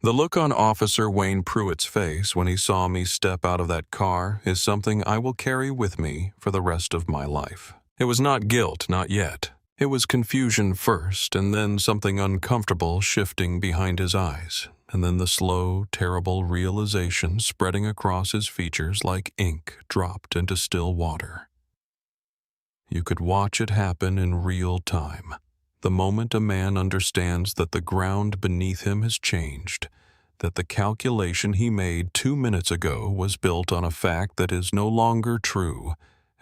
The look on Officer Wayne Pruitt's face when he saw me step out of that car is something I will carry with me for the rest of my life. It was not guilt, not yet. It was confusion first, and then something uncomfortable shifting behind his eyes, and then the slow, terrible realization spreading across his features like ink dropped into still water. You could watch it happen in real time. The moment a man understands that the ground beneath him has changed, that the calculation he made 2 minutes ago was built on a fact that is no longer true,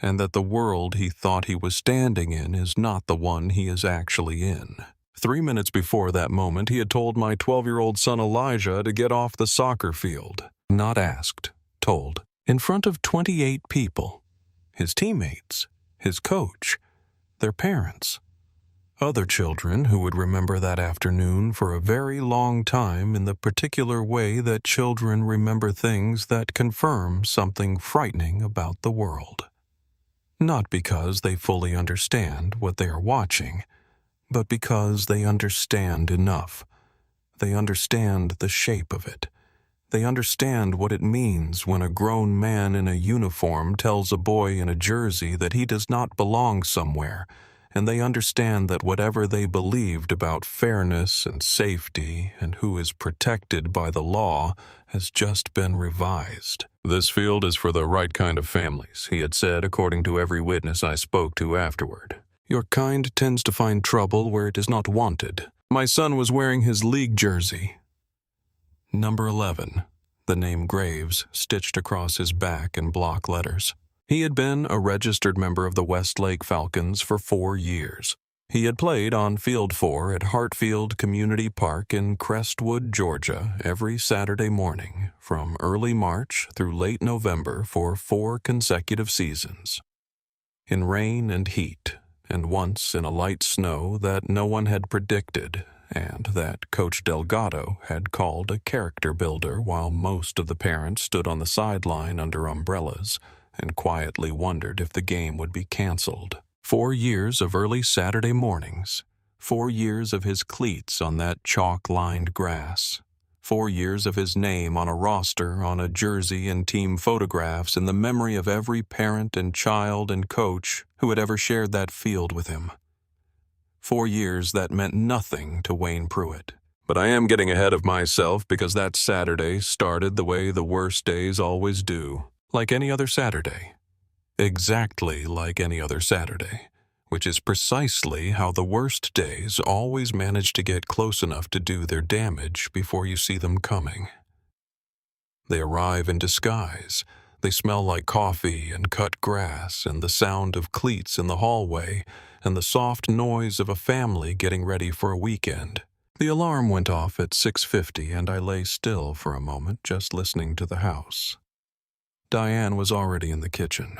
and that the world he thought he was standing in is not the one he is actually in. 3 minutes before that moment, he had told my 12-year-old son Elijah to get off the soccer field. Not asked, told, in front of 28 people. His teammates, his coach, their parents. Other children who would remember that afternoon for a very long time in the particular way that children remember things that confirm something frightening about the world. Not because they fully understand what they are watching, but because they understand enough. They understand the shape of it. They understand what it means when a grown man in a uniform tells a boy in a jersey that he does not belong somewhere, and they understand that whatever they believed about fairness and safety and who is protected by the law has just been revised. "This field is for the right kind of families," he had said, according to every witness I spoke to afterward. "Your kind tends to find trouble where it is not wanted." My son was wearing his league jersey. Number 11, the name Graves stitched across his back in block letters. He had been a registered member of the Westlake Falcons for 4 years. He had played on Field 4 at Hartfield Community Park in Crestwood, Georgia, every Saturday morning from early March through late November for 4 consecutive seasons. In rain and heat, and once in a light snow that no one had predicted, and that Coach Delgado had called a character builder while most of the parents stood on the sideline under umbrellas and quietly wondered if the game would be canceled. 4 years of early Saturday mornings. 4 years of his cleats on that chalk-lined grass. 4 years of his name on a roster, on a jersey, and team photographs in the memory of every parent and child and coach who had ever shared that field with him. 4 years that meant nothing to Wayne Pruitt. But I am getting ahead of myself because that Saturday started the way the worst days always do. Like any other Saturday. Exactly like any other Saturday, which is precisely how the worst days always manage to get close enough to do their damage before you see them coming. They arrive in disguise. They smell like coffee and cut grass and the sound of cleats in the hallway and the soft noise of a family getting ready for a weekend. The alarm went off at 6:50 and I lay still for a moment just listening to the house. Diane was already in the kitchen.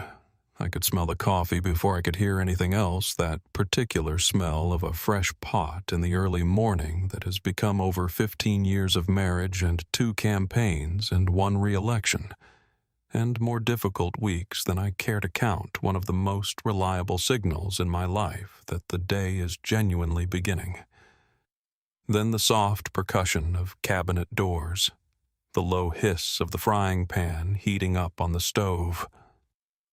I could smell the coffee before I could hear anything else, that particular smell of a fresh pot in the early morning that has become over 15 years of marriage and 2 campaigns and 1 re-election, and more difficult weeks than I care to count, one of the most reliable signals in my life that the day is genuinely beginning. Then the soft percussion of cabinet doors. The low hiss of the frying pan heating up on the stove.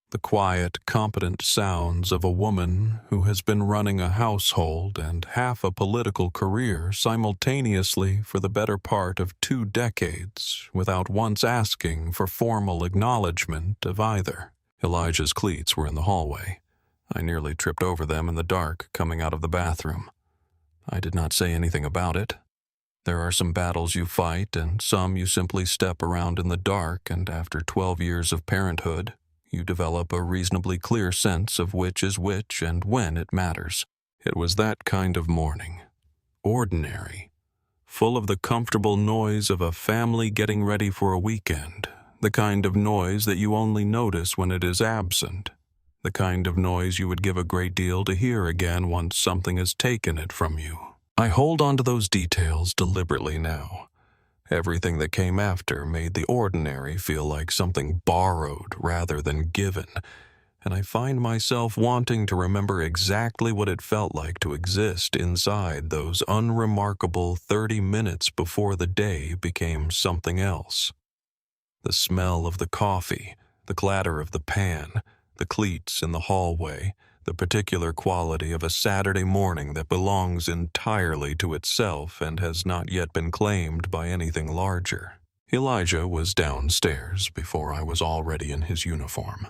The quiet, competent sounds of a woman who has been running a household and half a political career simultaneously for the better part of 2 decades without once asking for formal acknowledgement of either. Elijah's cleats were in the hallway. I nearly tripped over them in the dark coming out of the bathroom. I did not say anything about it. There are some battles you fight and some you simply step around in the dark, and after 12 years of parenthood, you develop a reasonably clear sense of which is which and when it matters. It was that kind of morning. Ordinary. Full of the comfortable noise of a family getting ready for a weekend. The kind of noise that you only notice when it is absent. The kind of noise you would give a great deal to hear again once something has taken it from you. I hold on to those details deliberately now. Everything that came after made the ordinary feel like something borrowed rather than given, and I find myself wanting to remember exactly what it felt like to exist inside those unremarkable 30 minutes before the day became something else. The smell of the coffee, the clatter of the pan, the cleats in the hallway, the particular quality of a Saturday morning that belongs entirely to itself and has not yet been claimed by anything larger. Elijah was downstairs before I was already in his uniform.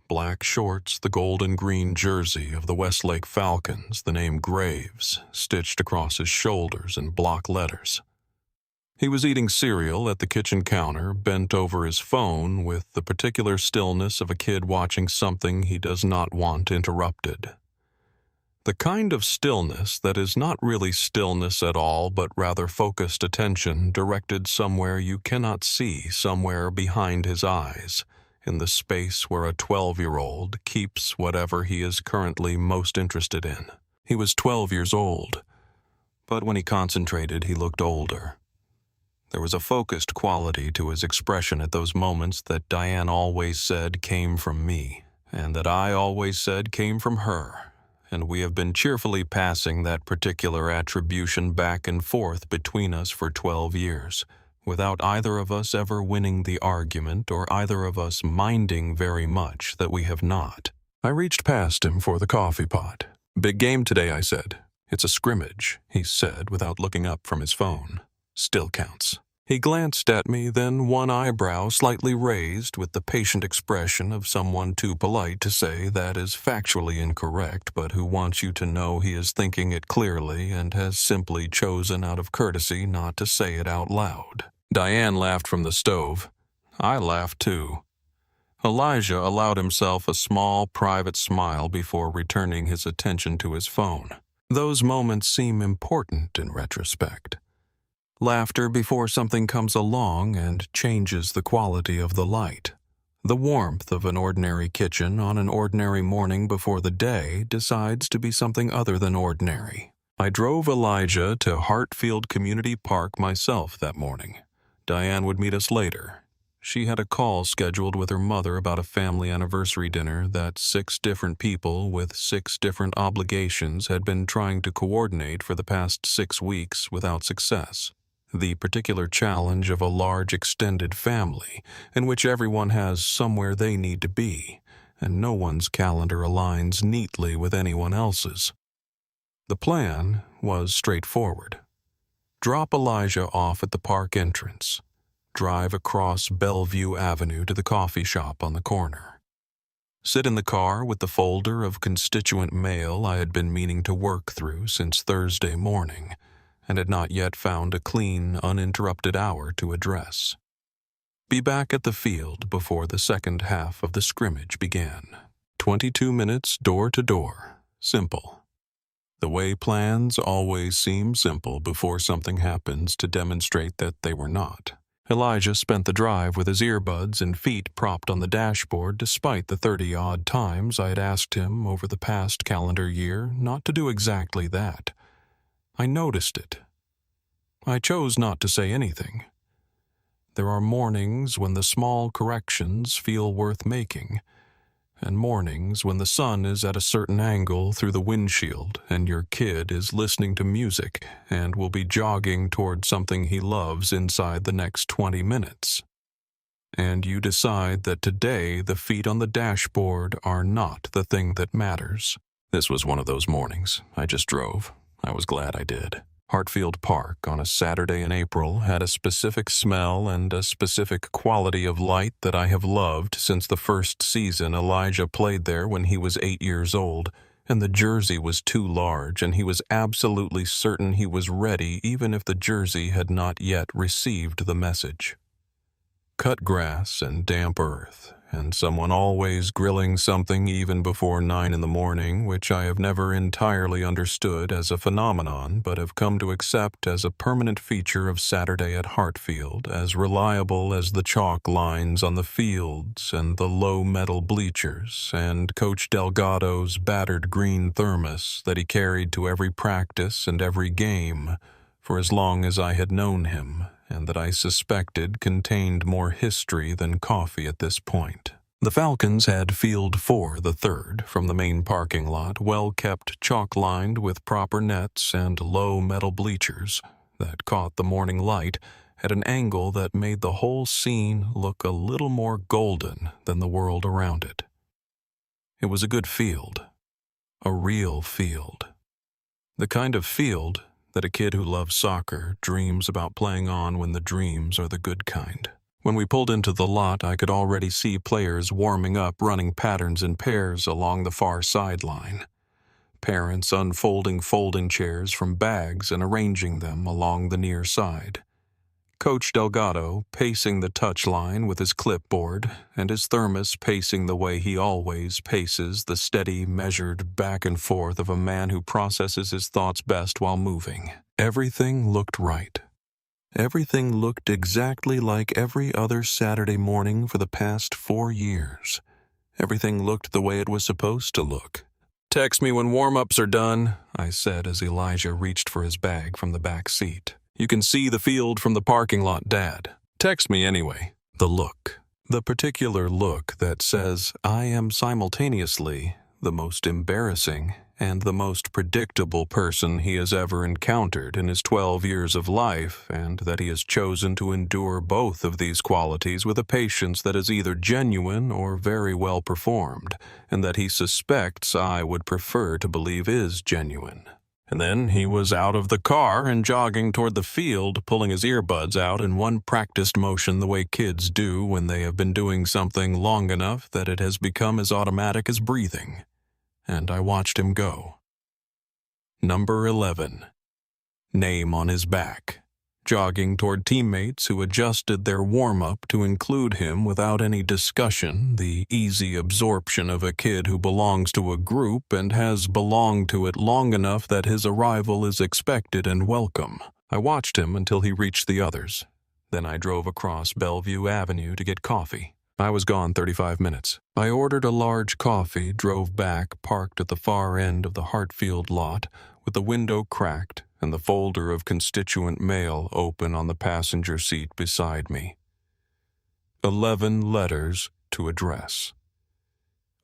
Black shorts, the gold and green jersey of the Westlake Falcons, the name Graves, stitched across his shoulders in block letters. He was eating cereal at the kitchen counter, bent over his phone with the particular stillness of a kid watching something he does not want interrupted. The kind of stillness that is not really stillness at all, but rather focused attention directed somewhere you cannot see, somewhere behind his eyes, in the space where a 12-year-old keeps whatever he is currently most interested in. He was 12 years old, but when he concentrated, he looked older. There was a focused quality to his expression at those moments that Diane always said came from me, and that I always said came from her, and we have been cheerfully passing that particular attribution back and forth between us for 12 years, without either of us ever winning the argument or either of us minding very much that we have not. I reached past him for the coffee pot. "Big game today," I said. "It's a scrimmage," he said without looking up from his phone. "Still counts." He glanced at me, then one eyebrow slightly raised with the patient expression of someone too polite to say that is factually incorrect, but who wants you to know he is thinking it clearly and has simply chosen out of courtesy not to say it out loud. Diane laughed from the stove. I laughed too. Elijah allowed himself a small, private smile before returning his attention to his phone. Those moments seem important in retrospect. Laughter before something comes along and changes the quality of the light. The warmth of an ordinary kitchen on an ordinary morning before the day decides to be something other than ordinary. I drove Elijah to Hartfield Community Park myself that morning. Diane would meet us later. She had a call scheduled with her mother about a family anniversary dinner that 6 different people with 6 different obligations had been trying to coordinate for the past 6 weeks without success. The particular challenge of a large extended family in which everyone has somewhere they need to be, and no one's calendar aligns neatly with anyone else's. The plan was straightforward. Drop Elijah off at the park entrance. Drive across Bellevue Avenue to the coffee shop on the corner. Sit in the car with the folder of constituent mail I had been meaning to work through since Thursday morning, and had not yet found a clean, uninterrupted hour to address. Be back at the field before the second half of the scrimmage began. 22 minutes door to door. Simple. The way plans always seem simple before something happens to demonstrate that they were not. Elijah spent the drive with his earbuds and feet propped on the dashboard despite the 30-odd times I had asked him over the past calendar year not to do exactly that. I noticed it. I chose not to say anything. There are mornings when the small corrections feel worth making, and mornings when the sun is at a certain angle through the windshield and your kid is listening to music and will be jogging toward something he loves inside the next 20 minutes. And you decide that today the feet on the dashboard are not the thing that matters. This was one of those mornings. I just drove. I was glad I did. Hartfield Park on a Saturday in April had a specific smell and a specific quality of light that I have loved since the first season Elijah played there when he was 8 years old, and the jersey was too large, and he was absolutely certain he was ready even if the jersey had not yet received the message. Cut grass and damp earth, and someone always grilling something even before 9 in the morning, which I have never entirely understood as a phenomenon but have come to accept as a permanent feature of Saturday at Hartfield, as reliable as the chalk lines on the fields and the low metal bleachers and Coach Delgado's battered green thermos that he carried to every practice and every game for as long as I had known him, and that I suspected contained more history than coffee at this point. The Falcons had Field 4, the third, from the main parking lot, well-kept, chalk-lined with proper nets and low metal bleachers that caught the morning light at an angle that made the whole scene look a little more golden than the world around it. It was a good field, a real field. The kind of field that a kid who loves soccer dreams about playing on when the dreams are the good kind. When we pulled into the lot, I could already see players warming up, running patterns in pairs along the far sideline. Parents unfolding folding chairs from bags and arranging them along the near side. Coach Delgado pacing the touchline with his clipboard and his thermos pacing the way he always paces, the steady, measured back and forth of a man who processes his thoughts best while moving. Everything looked right. Everything looked exactly like every other Saturday morning for the past 4 years. Everything looked the way it was supposed to look. "Text me when warm-ups are done," I said as Elijah reached for his bag from the back seat. "You can see the field from the parking lot, Dad. Text me anyway." The look. The particular look that says I am simultaneously the most embarrassing and the most predictable person he has ever encountered in his 12 years of life, and that he has chosen to endure both of these qualities with a patience that is either genuine or very well performed, and that he suspects I would prefer to believe is genuine. And then he was out of the car and jogging toward the field, pulling his earbuds out in one practiced motion the way kids do when they have been doing something long enough that it has become as automatic as breathing. And I watched him go. Number 11. Name on his back. Jogging toward teammates who adjusted their warm-up to include him without any discussion, the easy absorption of a kid who belongs to a group and has belonged to it long enough that his arrival is expected and welcome. I watched him until he reached the others. Then I drove across Bellevue Avenue to get coffee. I was gone 35 minutes. I ordered a large coffee, drove back, parked at the far end of the Hartfield lot, with the window cracked and the folder of constituent mail open on the passenger seat beside me. 11 letters to address.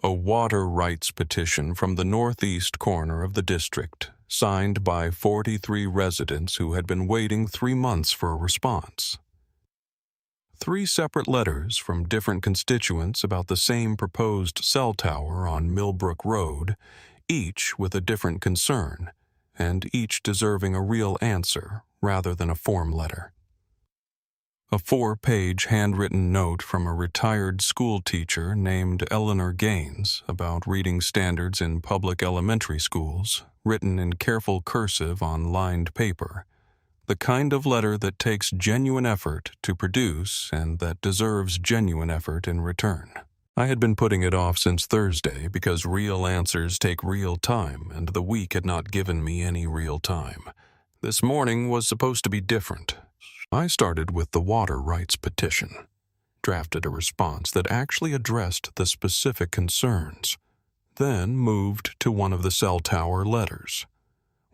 A water rights petition from the northeast corner of the district, signed by 43 residents who had been waiting 3 months for a response. 3 separate letters from different constituents about the same proposed cell tower on Millbrook Road, each with a different concern, and each deserving a real answer rather than a form letter. A 4-page handwritten note from a retired school teacher named Eleanor Gaines about reading standards in public elementary schools, written in careful cursive on lined paper. The kind of letter that takes genuine effort to produce and that deserves genuine effort in return. I had been putting it off since Thursday because real answers take real time, and the week had not given me any real time. This morning was supposed to be different. I started with the water rights petition, drafted a response that actually addressed the specific concerns, then moved to one of the cell tower letters.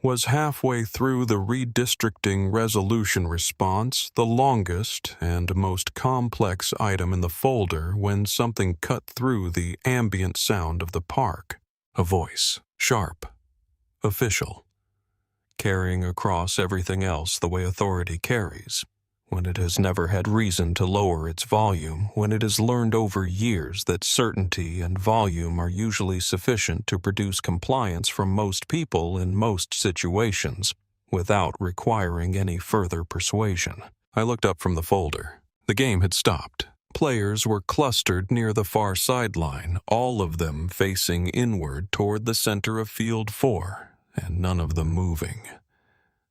Was halfway through the redistricting resolution response, the longest and most complex item in the folder, when something cut through the ambient sound of the park. A voice, sharp, official, carrying across everything else the way authority carries, when it has never had reason to lower its volume, when it has learned over years that certainty and volume are usually sufficient to produce compliance from most people in most situations, without requiring any further persuasion. I looked up from the folder. The game had stopped. Players were clustered near the far sideline, all of them facing inward toward the center of Field 4, and none of them moving.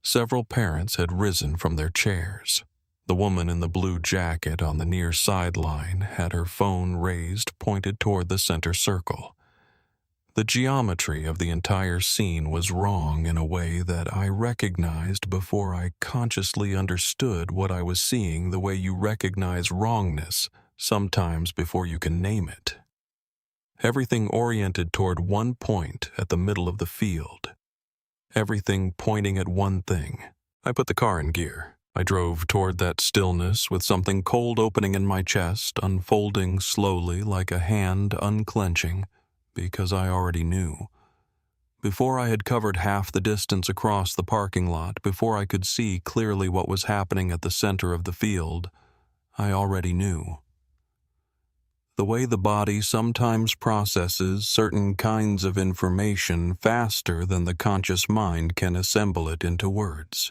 Several parents had risen from their chairs. The woman in the blue jacket on the near sideline had her phone raised, pointed toward the center circle. The geometry of the entire scene was wrong in a way that I recognized before I consciously understood what I was seeing, the way you recognize wrongness, sometimes before you can name it. Everything oriented toward one point at the middle of the field. Everything pointing at one thing. I put the car in gear. I drove toward that stillness with something cold opening in my chest, unfolding slowly like a hand unclenching, because I already knew. Before I had covered half the distance across the parking lot, before I could see clearly what was happening at the center of the field, I already knew. The way the body sometimes processes certain kinds of information faster than the conscious mind can assemble it into words.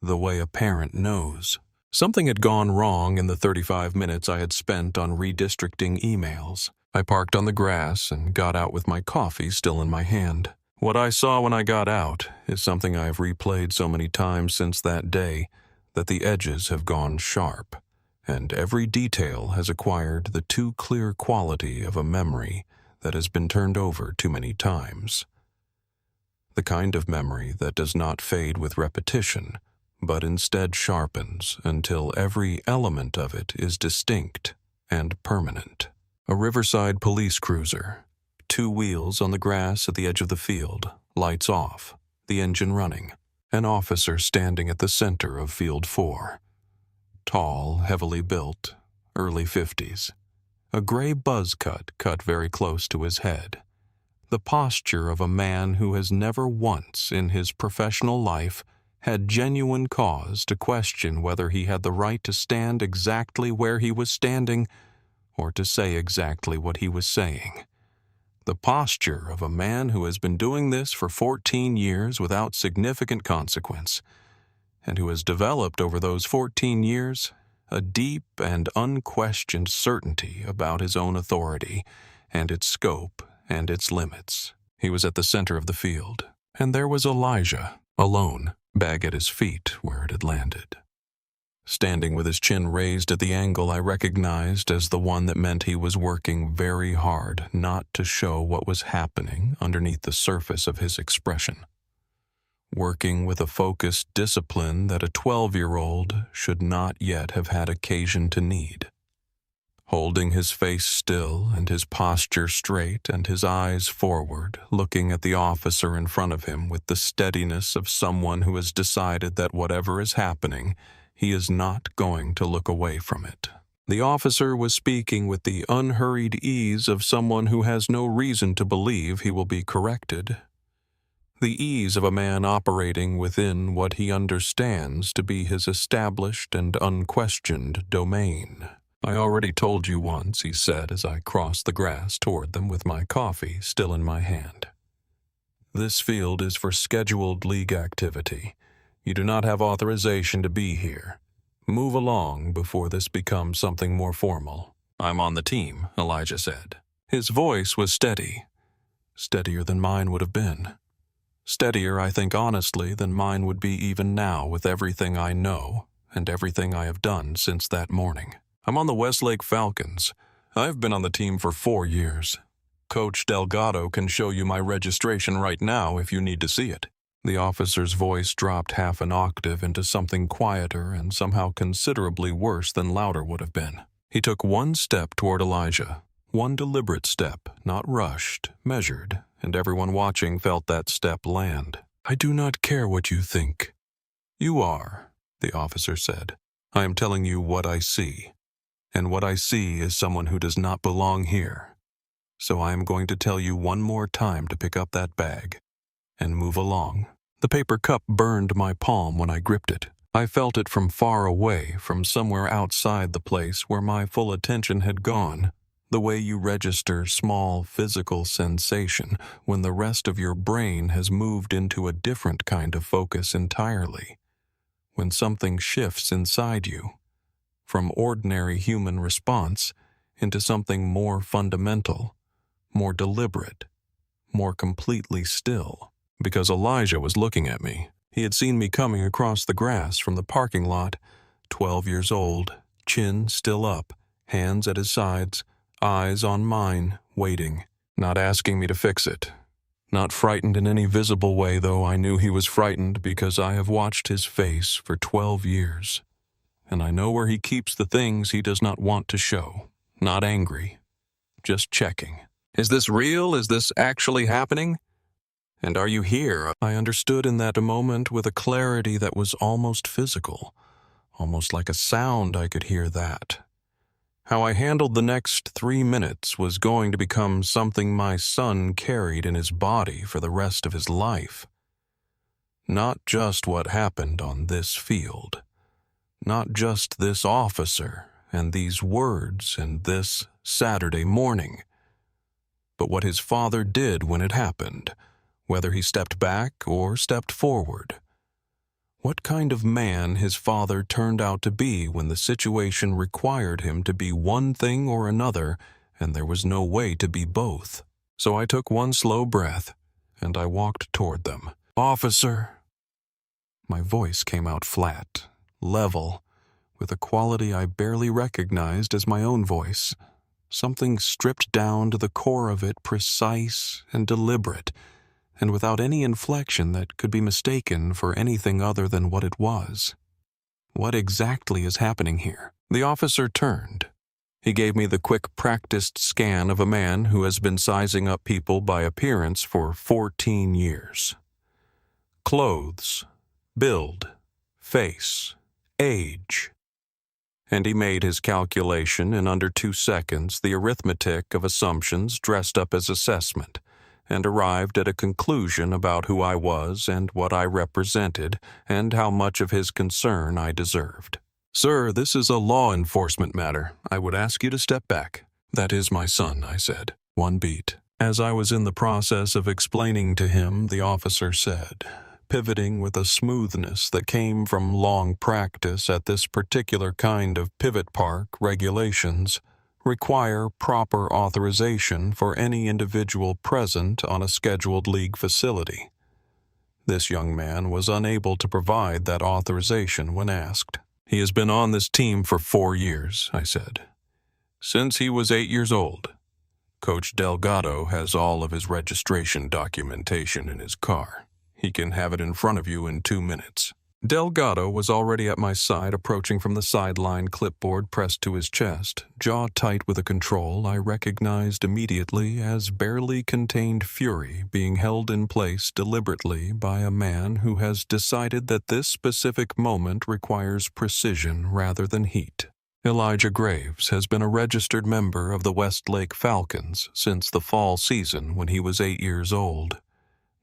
The way a parent knows. Something had gone wrong in the 35 minutes I had spent on redistricting emails. I parked on the grass and got out with my coffee still in my hand. What I saw when I got out is something I have replayed so many times since that day that the edges have gone sharp, and every detail has acquired the too clear quality of a memory that has been turned over too many times. The kind of memory that does not fade with repetition, but instead sharpens until every element of it is distinct and permanent. A riverside police cruiser, 2 wheels on the grass at the edge of the field, lights off, the engine running, an officer standing at the center of Field 4. Tall, heavily built, early 50s. A gray buzz cut very close to his head. The posture of a man who has never once in his professional life had genuine cause to question whether he had the right to stand exactly where he was standing or to say exactly what he was saying. The posture of a man who has been doing this for 14 years without significant consequence, and who has developed over those 14 years a deep and unquestioned certainty about his own authority and its scope and its limits. He was at the center of the field, and there was Elijah, alone, bag at his feet where it had landed. Standing with his chin raised at the angle I recognized as the one that meant he was working very hard not to show what was happening underneath the surface of his expression. Working with a focused discipline that a 12-year-old should not yet have had occasion to need. Holding his face still and his posture straight and his eyes forward, looking at the officer in front of him with the steadiness of someone who has decided that whatever is happening, he is not going to look away from it. The officer was speaking with the unhurried ease of someone who has no reason to believe he will be corrected. The ease of a man operating within what he understands to be his established and unquestioned domain. "I already told you once," he said as I crossed the grass toward them with my coffee still in my hand. "This field is for scheduled league activity. You do not have authorization to be here. Move along before this becomes something more formal." "I'm on the team," Elijah said. His voice was steady, steadier than mine would have been. Steadier, I think honestly, than mine would be even now with everything I know and everything I have done since that morning. "I'm on the Westlake Falcons. I've been on the team for 4 years. Coach Delgado can show you my registration right now if you need to see it." The officer's voice dropped half an octave into something quieter and somehow considerably worse than louder would have been. He took one step toward Elijah, one deliberate step, not rushed, measured, and everyone watching felt that step land. "I do not care what you think." "You are," the officer said. "I am telling you what I see. And what I see is someone who does not belong here. So I am going to tell you one more time to pick up that bag and move along." The paper cup burned my palm when I gripped it. I felt it from far away, from somewhere outside the place where my full attention had gone. The way you register small physical sensation when the rest of your brain has moved into a different kind of focus entirely. When something shifts inside you, from ordinary human response into something more fundamental, more deliberate, more completely still. Because Elijah was looking at me. He had seen me coming across the grass from the parking lot, 12 years old, chin still up, hands at his sides, eyes on mine, waiting, not asking me to fix it. Not frightened in any visible way, though I knew he was frightened because I have watched his face for 12 years. And I know where he keeps the things he does not want to show. Not angry, just checking. "Is this real? Is this actually happening? And are you here?" I understood in that moment with a clarity that was almost physical. Almost like a sound I could hear that. How I handled the next 3 minutes was going to become something my son carried in his body for the rest of his life. Not just what happened on this field. Not just this officer and these words and this Saturday morning. But what his father did when it happened, whether he stepped back or stepped forward. What kind of man his father turned out to be when the situation required him to be one thing or another, and there was no way to be both. So I took one slow breath, and I walked toward them. "Officer!" My voice came out flat, level, with a quality I barely recognized as my own voice. Something stripped down to the core of it, precise and deliberate, and without any inflection that could be mistaken for anything other than what it was. What exactly is happening here? The officer turned. He gave me the quick, practiced scan of a man who has been sizing up people by appearance for 14 years. Clothes, build, face, age. And he made his calculation in under 2 seconds, the arithmetic of assumptions dressed up as assessment, and arrived at a conclusion about who I was and what I represented and how much of his concern I deserved. "Sir, this is a law enforcement matter. I would ask you to step back." "That is my son," I said. One beat. As I was in the process of explaining to him, the officer said, pivoting with a smoothness that came from long practice at this particular kind of pivot park regulations, require proper authorization for any individual present on a scheduled league facility. This young man was unable to provide that authorization when asked. "He has been on this team for 4 years," I said. "Since he was 8 years old. Coach Delgado has all of his registration documentation in his car. He can have it in front of you in 2 minutes." Delgado was already at my side, approaching from the sideline, clipboard pressed to his chest, jaw tight with a control I recognized immediately as barely contained fury being held in place deliberately by a man who has decided that this specific moment requires precision rather than heat. Elijah Graves has been a registered member of the Westlake Falcons since the fall season when he was 8 years old.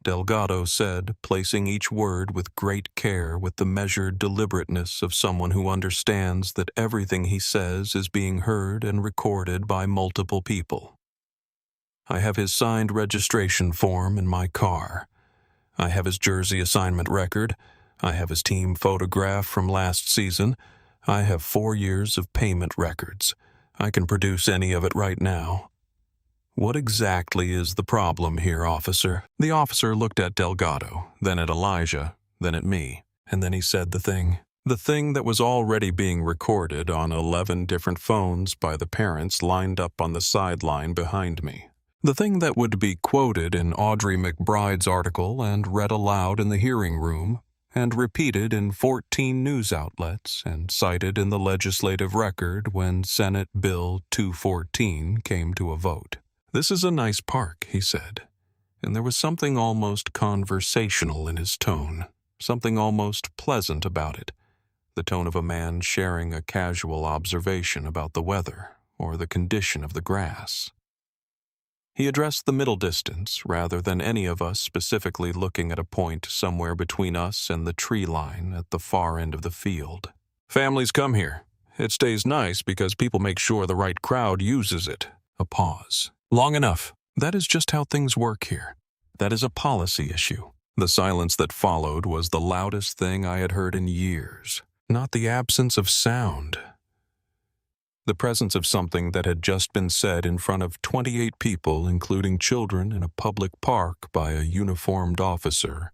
Delgado said, placing each word with great care with the measured deliberateness of someone who understands that everything he says is being heard and recorded by multiple people. "I have his signed registration form in my car. I have his jersey assignment record. I have his team photograph from last season. I have 4 years of payment records. I can produce any of it right now." "What exactly is the problem here, officer?" The officer looked at Delgado, then at Elijah, then at me, and then he said the thing that was already being recorded on 11 different phones by the parents lined up on the sideline behind me. The thing that would be quoted in Audrey McBride's article and read aloud in the hearing room, and repeated in 14 news outlets and cited in the legislative record when Senate Bill 214 came to a vote. "This is a nice park," he said, and there was something almost conversational in his tone, something almost pleasant about it, the tone of a man sharing a casual observation about the weather or the condition of the grass. He addressed the middle distance rather than any of us specifically looking at a point somewhere between us and the tree line at the far end of the field. "Families come here. It stays nice because people make sure the right crowd uses it." A pause. "Long enough. That is just how things work here. That is a policy issue." The silence that followed was the loudest thing I had heard in years. Not the absence of sound. The presence of something that had just been said in front of 28 people, including children, in a public park by a uniformed officer,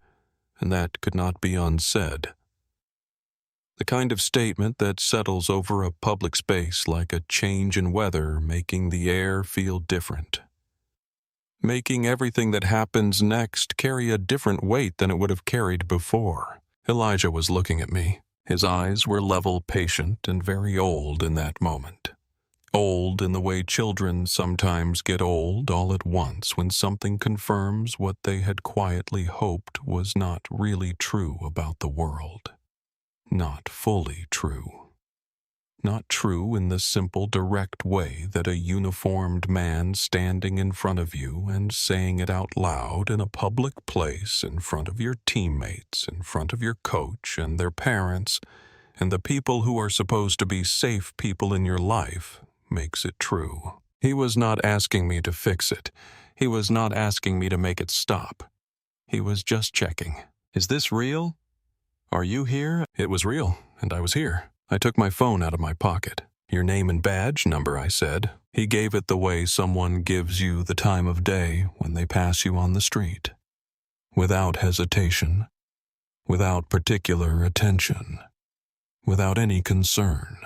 and that could not be unsaid. The kind of statement that settles over a public space like a change in weather, making the air feel different. Making everything that happens next carry a different weight than it would have carried before. Elijah was looking at me. His eyes were level, patient, and very old in that moment. Old in the way children sometimes get old all at once when something confirms what they had quietly hoped was not really true about the world. not fully true. Not true in the simple, direct way that a uniformed man standing in front of you and saying it out loud in a public place in front of your teammates, in front of your coach and their parents, and the people who are supposed to be safe people in your life makes it true. He was not asking me to fix it. He was not asking me to make it stop. He was just checking. Is this real? Are you here? It was real, and I was here. I took my phone out of my pocket. Your name and badge number, I said. He gave it the way someone gives you the time of day when they pass you on the street. Without hesitation, without particular attention, without any concern.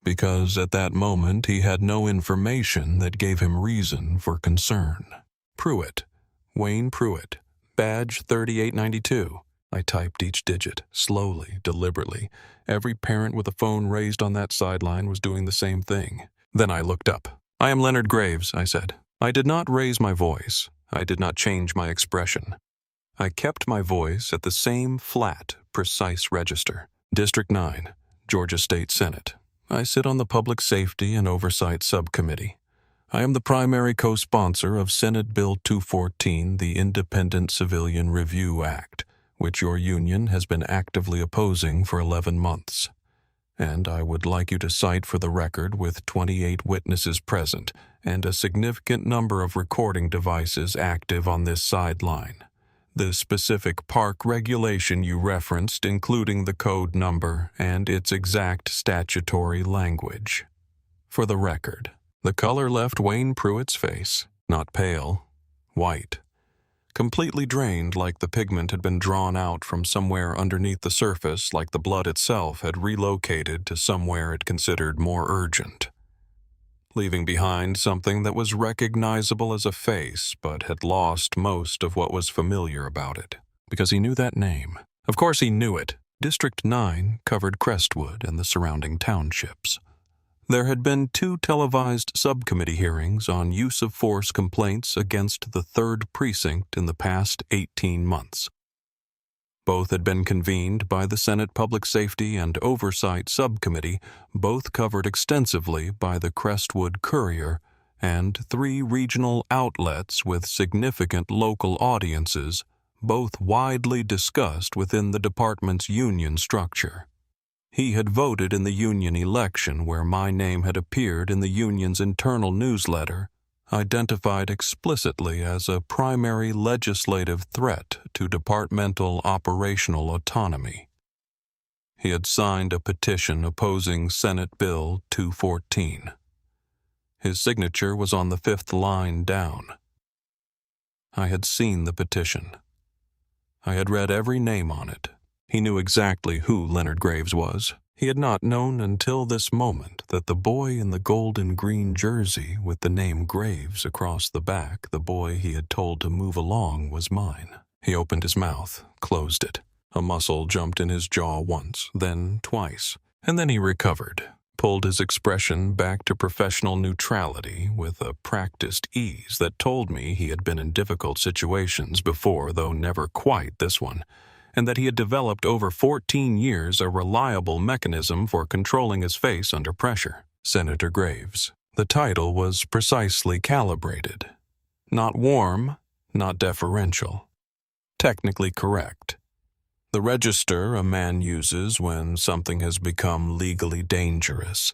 Because at that moment he had no information that gave him reason for concern. Pruitt, Wayne Pruitt, badge 3892. I typed each digit, slowly, deliberately. Every parent with a phone raised on that sideline was doing the same thing. Then I looked up. I am Leonard Graves, I said. I did not raise my voice. I did not change my expression. I kept my voice at the same flat, precise register. District 9, Georgia State Senate. I sit on the Public Safety and Oversight Subcommittee. I am the primary co-sponsor of Senate Bill 214, the Independent Civilian Review Act, which your union has been actively opposing for 11 months. And I would like you to cite for the record with 28 witnesses present and a significant number of recording devices active on this sideline. The specific park regulation you referenced, including the code number and its exact statutory language. For the record, the color left Wayne Pruitt's face, not pale, white. Completely drained like the pigment had been drawn out from somewhere underneath the surface, like the blood itself had relocated to somewhere it considered more urgent. Leaving behind something that was recognizable as a face but had lost most of what was familiar about it. Because he knew that name. Of course he knew it. District 9 covered Crestwood and the surrounding townships. There had been 2 televised subcommittee hearings on use of force complaints against the 3rd Precinct in the past 18 months. Both had been convened by the Senate Public Safety and Oversight Subcommittee, both covered extensively by the Crestwood Courier, and 3 regional outlets with significant local audiences, both widely discussed within the department's union structure. He had voted in the union election where my name had appeared in the union's internal newsletter, identified explicitly as a primary legislative threat to departmental operational autonomy. He had signed a petition opposing Senate Bill 214. His signature was on the 5th line down. I had seen the petition. I had read every name on it. He knew exactly who Leonard Graves was. He had not known until this moment that the boy in the gold and green jersey with the name Graves across the back, the boy he had told to move along, was mine. He opened his mouth, closed it. A muscle jumped in his jaw once, then twice, and then he recovered, pulled his expression back to professional neutrality with a practiced ease that told me he had been in difficult situations before, though never quite this one, and that he had developed over 14 years a reliable mechanism for controlling his face under pressure. Senator Graves. The title was precisely calibrated. Not warm, not deferential. Technically correct. The register a man uses when something has become legally dangerous,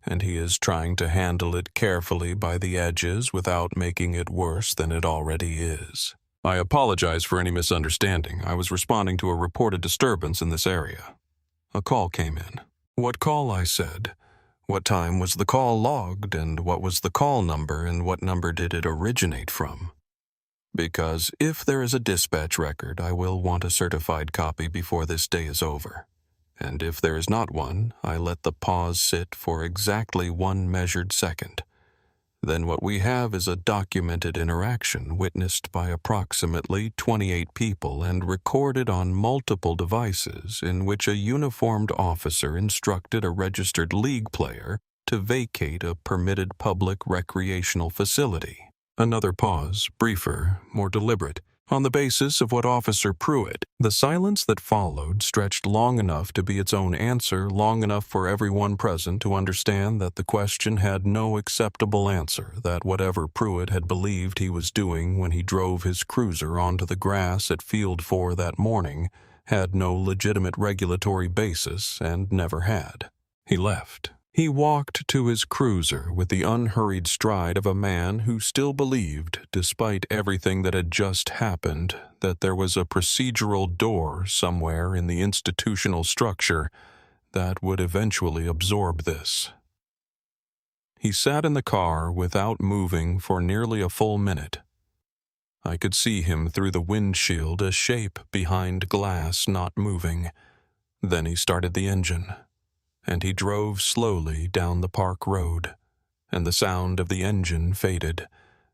and he is trying to handle it carefully by the edges without making it worse than it already is. I apologize for any misunderstanding. I was responding to a reported disturbance in this area. A call came in. What call, I said. What time was the call logged, and what was the call number, and what number did it originate from? Because if there is a dispatch record, I will want a certified copy before this day is over. And if there is not one, I let the pause sit for exactly 1 measured second. Then what we have is a documented interaction witnessed by approximately 28 people and recorded on multiple devices in which a uniformed officer instructed a registered league player to vacate a permitted public recreational facility. Another pause, briefer, more deliberate. On the basis of what Officer Pruitt, the silence that followed stretched long enough to be its own answer, long enough for everyone present to understand that the question had no acceptable answer, that whatever Pruitt had believed he was doing when he drove his cruiser onto the grass at Field 4 that morning had no legitimate regulatory basis and never had. He left. He walked to his cruiser with the unhurried stride of a man who still believed, despite everything that had just happened, that there was a procedural door somewhere in the institutional structure that would eventually absorb this. He sat in the car without moving for nearly a full minute. I could see him through the windshield, a shape behind glass not moving. Then he started the engine, and he drove slowly down the park road, and the sound of the engine faded,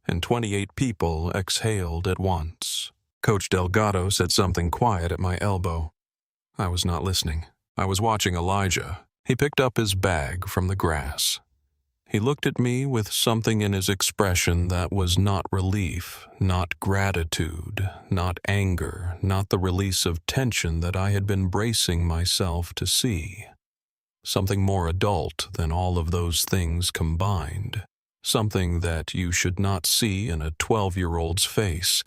and 28 people exhaled at once. Coach Delgado said something quiet at my elbow. I was not listening. I was watching Elijah. He picked up his bag from the grass. He looked at me with something in his expression that was not relief, not gratitude, not anger, not the release of tension that I had been bracing myself to see. Something more adult than all of those things combined. Something that you should not see in a 12-year-old's face,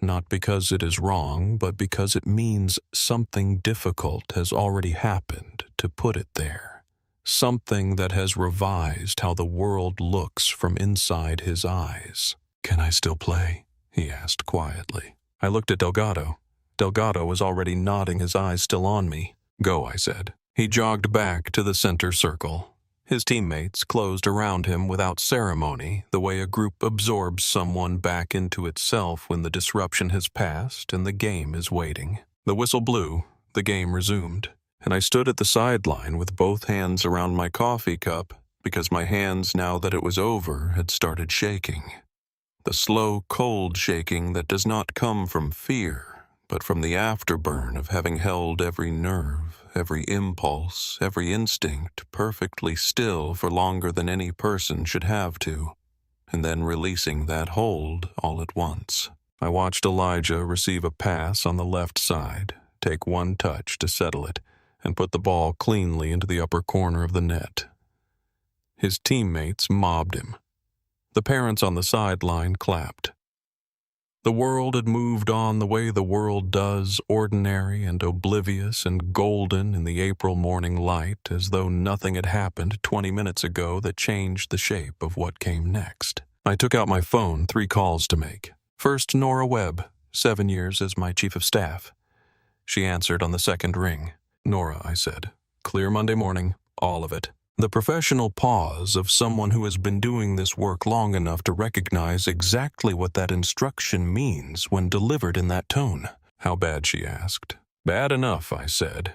not because it is wrong, but because it means something difficult has already happened to put it there. Something that has revised how the world looks from inside his eyes. "Can I still play?" he asked quietly. I looked at Delgado. Delgado was already nodding, his eyes still on me. "Go," I said. He jogged back to the center circle. His teammates closed around him without ceremony, the way a group absorbs someone back into itself when the disruption has passed and the game is waiting. The whistle blew, the game resumed, and I stood at the sideline with both hands around my coffee cup because my hands, now that it was over, had started shaking. The slow, cold shaking that does not come from fear, but from the afterburn of having held every nerve, every impulse, every instinct perfectly still for longer than any person should have to, and then releasing that hold all at once. I watched Elijah receive a pass on the left side, take one touch to settle it, and put the ball cleanly into the upper corner of the net. His teammates mobbed him. The parents on the sideline clapped. The world had moved on the way the world does, ordinary and oblivious and golden in the April morning light, as though nothing had happened 20 minutes ago that changed the shape of what came next. I took out my phone, 3 calls to make. First, Nora Webb, 7 years as my chief of staff. She answered on the second ring. "Nora," I said. "Clear Monday morning, all of it." The professional pause of someone who has been doing this work long enough to recognize exactly what that instruction means when delivered in that tone. "How bad?" she asked. "Bad enough," I said.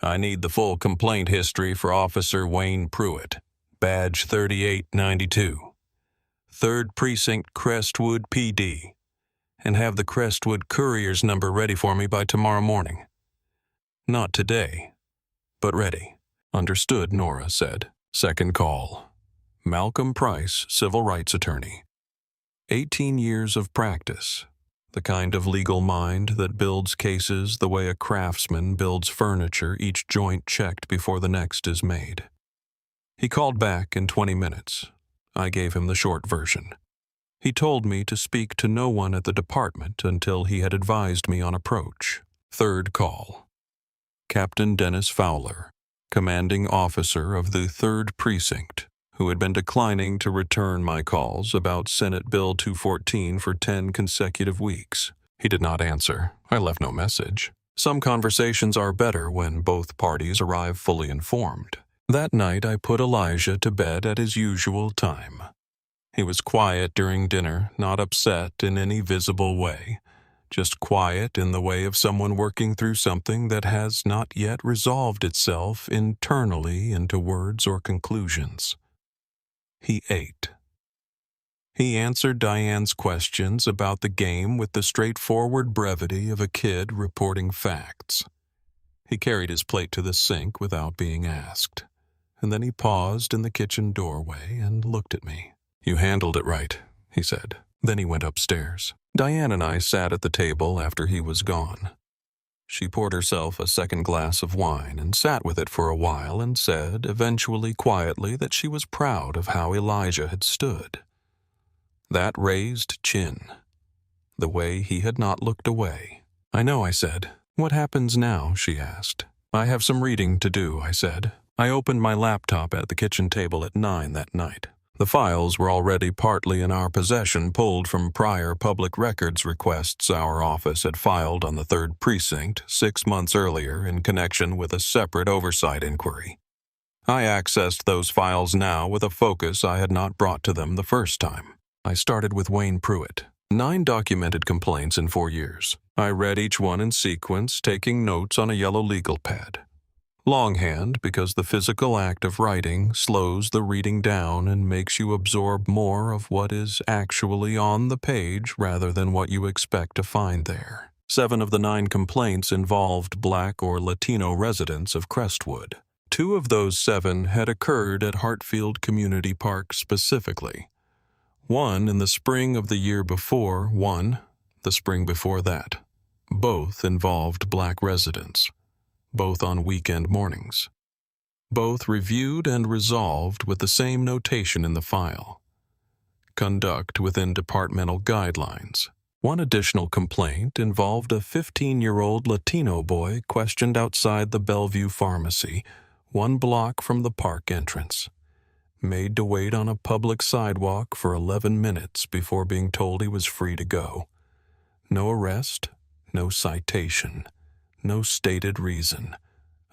"I need the full complaint history for Officer Wayne Pruitt, badge 3892, 3rd Precinct, Crestwood PD, and have the Crestwood Courier's number ready for me by tomorrow morning. Not today, but ready." "Understood," Nora said. Second call. Malcolm Price, civil rights attorney. 18 years of practice. The kind of legal mind that builds cases the way a craftsman builds furniture, each joint checked before the next is made. He called back in 20 minutes. I gave him the short version. He told me to speak to no one at the department until he had advised me on approach. Third call. Captain Dennis Fowler, commanding officer of the 3rd Precinct, who had been declining to return my calls about Senate Bill 214 for 10 consecutive weeks. He did not answer. I left no message. Some conversations are better when both parties arrive fully informed. That night I put Elijah to bed at his usual time. He was quiet during dinner, not upset in any visible way. Just quiet in the way of someone working through something that has not yet resolved itself internally into words or conclusions. He ate. He answered Diane's questions about the game with the straightforward brevity of a kid reporting facts. He carried his plate to the sink without being asked, and then he paused in the kitchen doorway and looked at me. "You handled it right," he said. Then he went upstairs. Diane and I sat at the table after he was gone. She poured herself a second glass of wine and sat with it for a while and said, eventually quietly, that she was proud of how Elijah had stood. That raised chin. The way he had not looked away. "I know," I said. "What happens now?" she asked. "I have some reading to do," I said. I opened my laptop at the kitchen table at 9 that night. The files were already partly in our possession, pulled from prior public records requests our office had filed on the 3rd Precinct 6 months earlier in connection with a separate oversight inquiry. I accessed those files now with a focus I had not brought to them the first time. I started with Wayne Pruitt. 9 documented complaints in 4 years. I read each one in sequence, taking notes on a yellow legal pad. Longhand, because the physical act of writing slows the reading down and makes you absorb more of what is actually on the page rather than what you expect to find there. 7 of the 9 complaints involved Black or Latino residents of Crestwood. 2 of those 7 had occurred at Hartfield Community Park specifically. 1 in the spring of the year before, 1 the spring before that. Both involved Black residents. Both on weekend mornings. Both reviewed and resolved with the same notation in the file. Conduct within departmental guidelines. 1 additional complaint involved a 15-year-old Latino boy questioned outside the Bellevue Pharmacy, 1 block from the park entrance. Made to wait on a public sidewalk for 11 minutes before being told he was free to go. No arrest, no citation. No stated reason.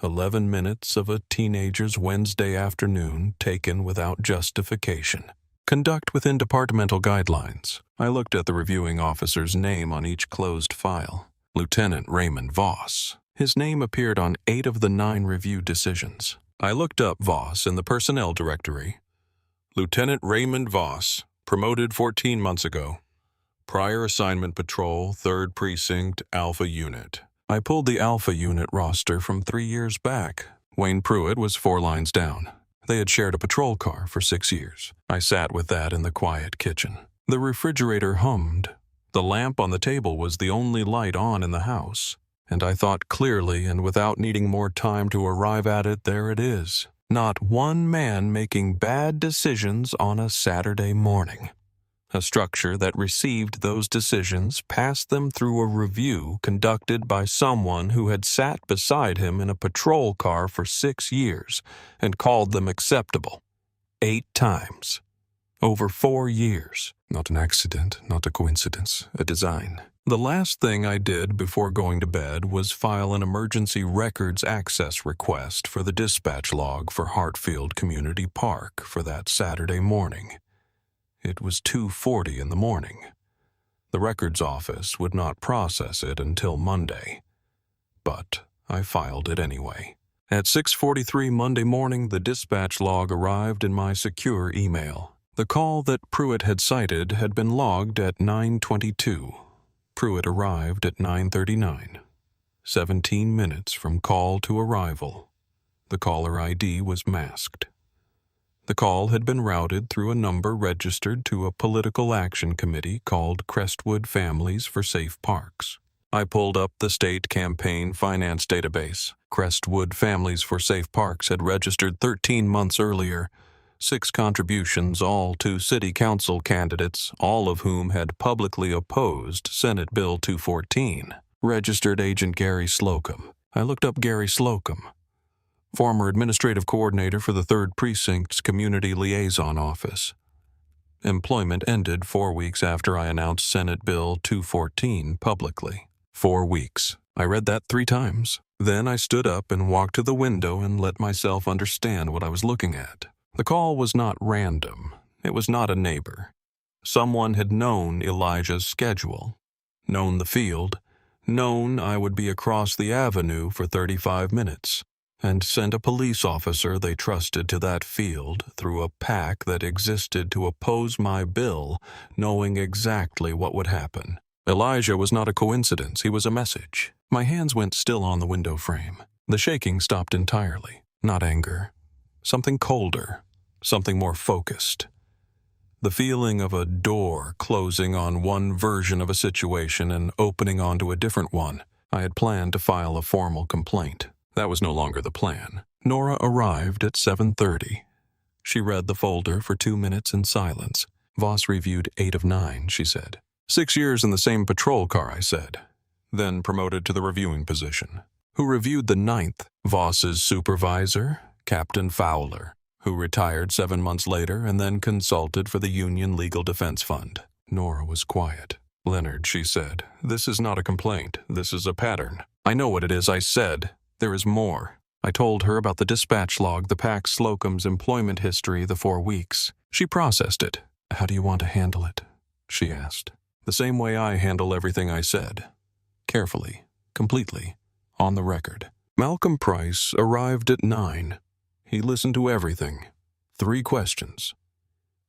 11 minutes of a teenager's Wednesday afternoon taken without justification. Conduct within departmental guidelines. I looked at the reviewing officer's name on each closed file. Lieutenant Raymond Voss. His name appeared on 8 of the 9 review decisions. I looked up Voss in the personnel directory. Lieutenant Raymond Voss, promoted 14 months ago. Prior assignment patrol, 3rd Precinct, Alpha Unit. I pulled the Alpha Unit roster from 3 years back. Wayne Pruitt was 4 lines down. They had shared a patrol car for 6 years. I sat with that in the quiet kitchen. The refrigerator hummed. The lamp on the table was the only light on in the house. And I thought clearly, and without needing more time to arrive at it, there it is. Not one man making bad decisions on a Saturday morning. A structure that received those decisions passed them through a review conducted by someone who had sat beside him in a patrol car for 6 years and called them acceptable. 8 times. Over 4 years. Not an accident, not a coincidence, a design. The last thing I did before going to bed was file an emergency records access request for the dispatch log for Hartfield Community Park for that Saturday morning. It was 2:40 in the morning. The records office would not process it until Monday. But I filed it anyway. At 6:43 Monday morning, the dispatch log arrived in my secure email. The call that Pruitt had cited had been logged at 9:22. Pruitt arrived at 9:39. 17 minutes from call to arrival. The caller ID was masked. The call had been routed through a number registered to a political action committee called Crestwood Families for Safe Parks. I pulled up the state campaign finance database. Crestwood Families for Safe Parks had registered 13 months earlier, 6 contributions, all to city council candidates, all of whom had publicly opposed Senate Bill 214. Registered Agent Gary Slocum. I looked up Gary Slocum, former administrative coordinator for the 3rd Precinct's Community Liaison Office. Employment ended 4 weeks after I announced Senate Bill 214 publicly. 4 weeks. I read that 3 times. Then I stood up and walked to the window and let myself understand what I was looking at. The call was not random. It was not a neighbor. Someone had known Elijah's schedule, known the field, known I would be across the avenue for 35 minutes, and sent a police officer they trusted to that field through a pack that existed to oppose my bill, knowing exactly what would happen. Elijah was not a coincidence, he was a message. My hands went still on the window frame. The shaking stopped entirely. Not anger. Something colder. Something more focused. The feeling of a door closing on one version of a situation and opening onto a different one. I had planned to file a formal complaint. That was no longer the plan. Nora arrived at 7:30. She read the folder for 2 minutes in silence. Voss reviewed 8 of 9, she said. 6 years in the same patrol car, I said. Then promoted to the reviewing position. Who reviewed the 9th? Voss's supervisor, Captain Fowler, who retired 7 months later and then consulted for the Union Legal Defense Fund. Nora was quiet. Leonard, she said, this is not a complaint. This is a pattern. I know what it is, I said. There is more. I told her about the dispatch log, the PAC Slocum's employment history, the 4 weeks. She processed it. How do you want to handle it? She asked. The same way I handle everything I said. Carefully, completely, on the record. Malcolm Price arrived at 9. He listened to everything. 3 questions.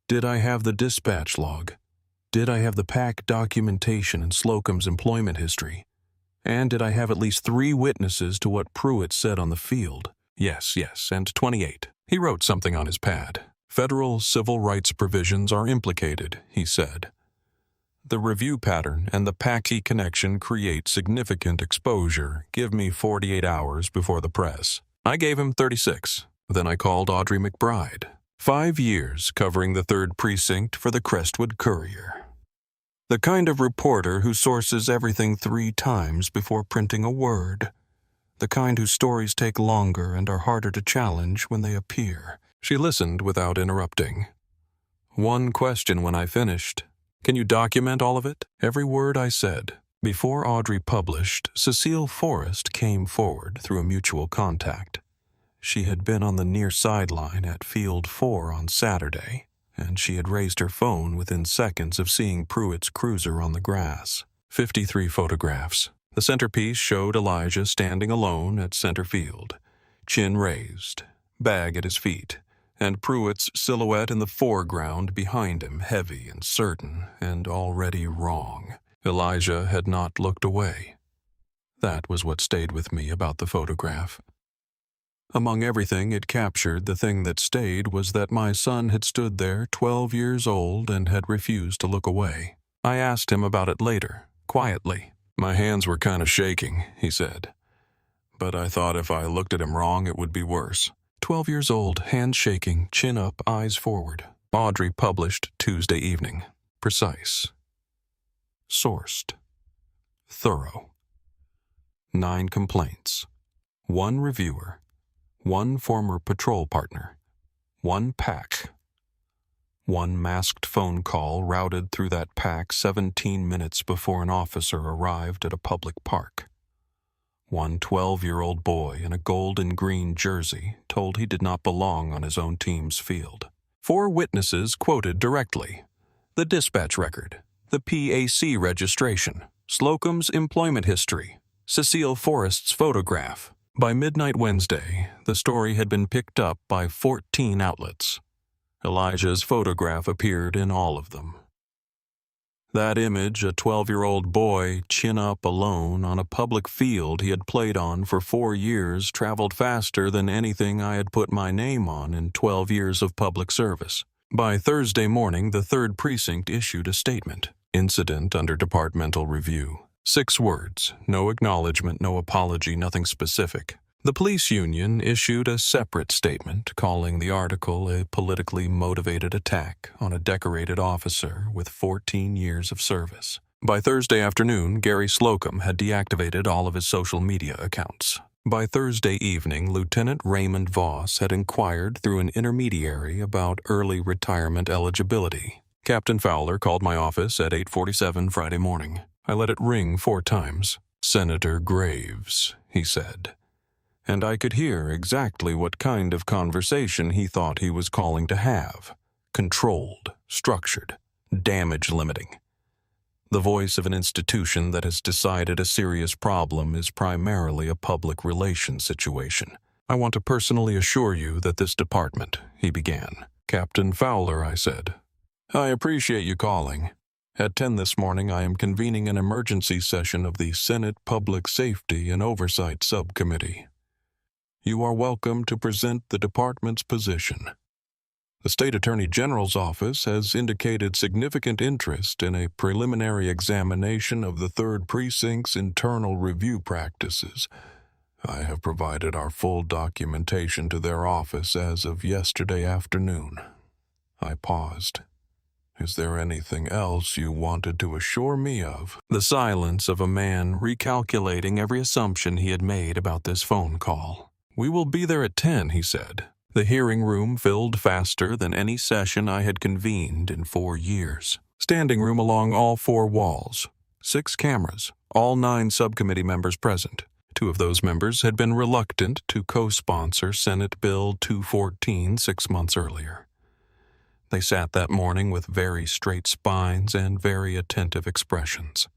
Did I have the dispatch log? Did I have the PAC documentation and Slocum's employment history? And did I have at least 3 witnesses to what Pruitt said on the field? Yes, and 28. He wrote something on his pad. Federal civil rights provisions are implicated, he said. The review pattern and the PAC connection create significant exposure. Give me 48 hours before the press. I gave him 36. Then I called Audrey McBride. 5 years covering the 3rd Precinct for the Crestwood Courier. The kind of reporter who sources everything 3 times before printing a word. The kind whose stories take longer and are harder to challenge when they appear. She listened without interrupting. 1 question when I finished. Can you document all of it? Every word I said. Before Audrey published, Cecile Forrest came forward through a mutual contact. She had been on the near sideline at Field 4 on Saturday, and she had raised her phone within seconds of seeing Pruitt's cruiser on the grass. 53 photographs. The centerpiece showed Elijah standing alone at center field, chin raised, bag at his feet, and Pruitt's silhouette in the foreground behind him, heavy and certain and already wrong. Elijah had not looked away. That was what stayed with me about the photograph. Among everything it captured, the thing that stayed was that my son had stood there 12 years old and had refused to look away. I asked him about it later, quietly. My hands were kind of shaking, he said. But I thought if I looked at him wrong, it would be worse. 12 years old, hands shaking, chin up, eyes forward. Audrey published Tuesday evening. Precise. Sourced. Thorough. 9 complaints. 1 reviewer. 1 former patrol partner. 1 PAC. 1 masked phone call routed through that PAC 17 minutes before an officer arrived at a public park. 1 12-year-old boy in a gold and green jersey told he did not belong on his own team's field. 4 witnesses quoted directly. The dispatch record, the PAC registration, Slocum's employment history, Cecile Forrest's photograph. By midnight Wednesday, the story had been picked up by 14 outlets. Elijah's photograph appeared in all of them. That image, a 12-year-old boy, chin up alone on a public field he had played on for 4 years, traveled faster than anything I had put my name on in 12 years of public service. By Thursday morning, the 3rd Precinct issued a statement. Incident under departmental review. 6 words, no acknowledgement, no apology, nothing specific. The police union issued a separate statement calling the article a politically motivated attack on a decorated officer with 14 years of service. By Thursday afternoon, Gary Slocum had deactivated all of his social media accounts. By Thursday evening, Lieutenant Raymond Voss had inquired through an intermediary about early retirement eligibility. Captain Fowler called my office at 8:47 Friday morning. I let it ring 4 times. Senator Graves, he said. And I could hear exactly what kind of conversation he thought he was calling to have. Controlled, structured, damage-limiting. The voice of an institution that has decided a serious problem is primarily a public relations situation. I want to personally assure you that this department, he began. Captain Fowler, I said. I appreciate you calling. At 10 this morning, I am convening an emergency session of the Senate Public Safety and Oversight Subcommittee. You are welcome to present the department's position. The State Attorney General's office has indicated significant interest in a preliminary examination of the 3rd Precinct's internal review practices. I have provided our full documentation to their office as of yesterday afternoon." I paused. "Is there anything else you wanted to assure me of?" The silence of a man recalculating every assumption he had made about this phone call. "We will be there at 10, he said. The hearing room filled faster than any session I had convened in 4 years. Standing room along all 4 walls. 6 cameras, all 9 subcommittee members present. 2 of those members had been reluctant to co-sponsor Senate Bill 214 6 months earlier. They sat that morning with very straight spines and very attentive expressions.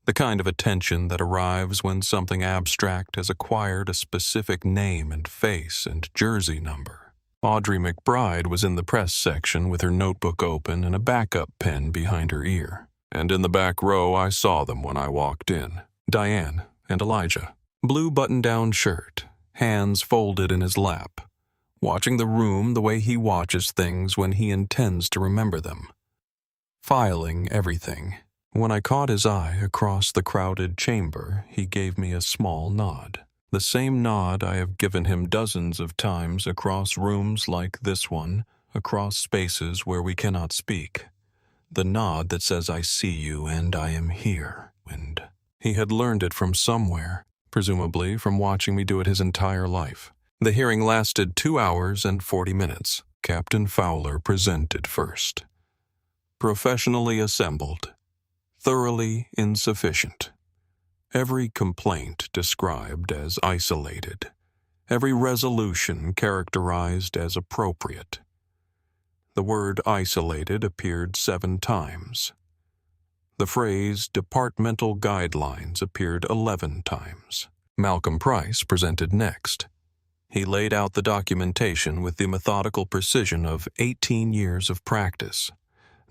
The kind of attention that arrives when something abstract has acquired a specific name and face and jersey number. Audrey McBride was in the press section with her notebook open and a backup pen behind her ear. And in the back row I saw them when I walked in. Diane and Elijah. Blue button-down shirt, hands folded in his lap, watching the room the way he watches things when he intends to remember them. Filing everything. When I caught his eye across the crowded chamber, he gave me a small nod. The same nod I have given him dozens of times across rooms like this one, across spaces where we cannot speak. The nod that says I see you and I am here. And he had learned it from somewhere, presumably from watching me do it his entire life. The hearing lasted 2 hours and 40 minutes. Captain Fowler presented first. Professionally assembled. Thoroughly insufficient. Every complaint described as isolated. Every resolution characterized as appropriate. The word isolated appeared 7 times. The phrase departmental guidelines appeared 11 times. Malcolm Price presented next. He laid out the documentation with the methodical precision of 18 years of practice,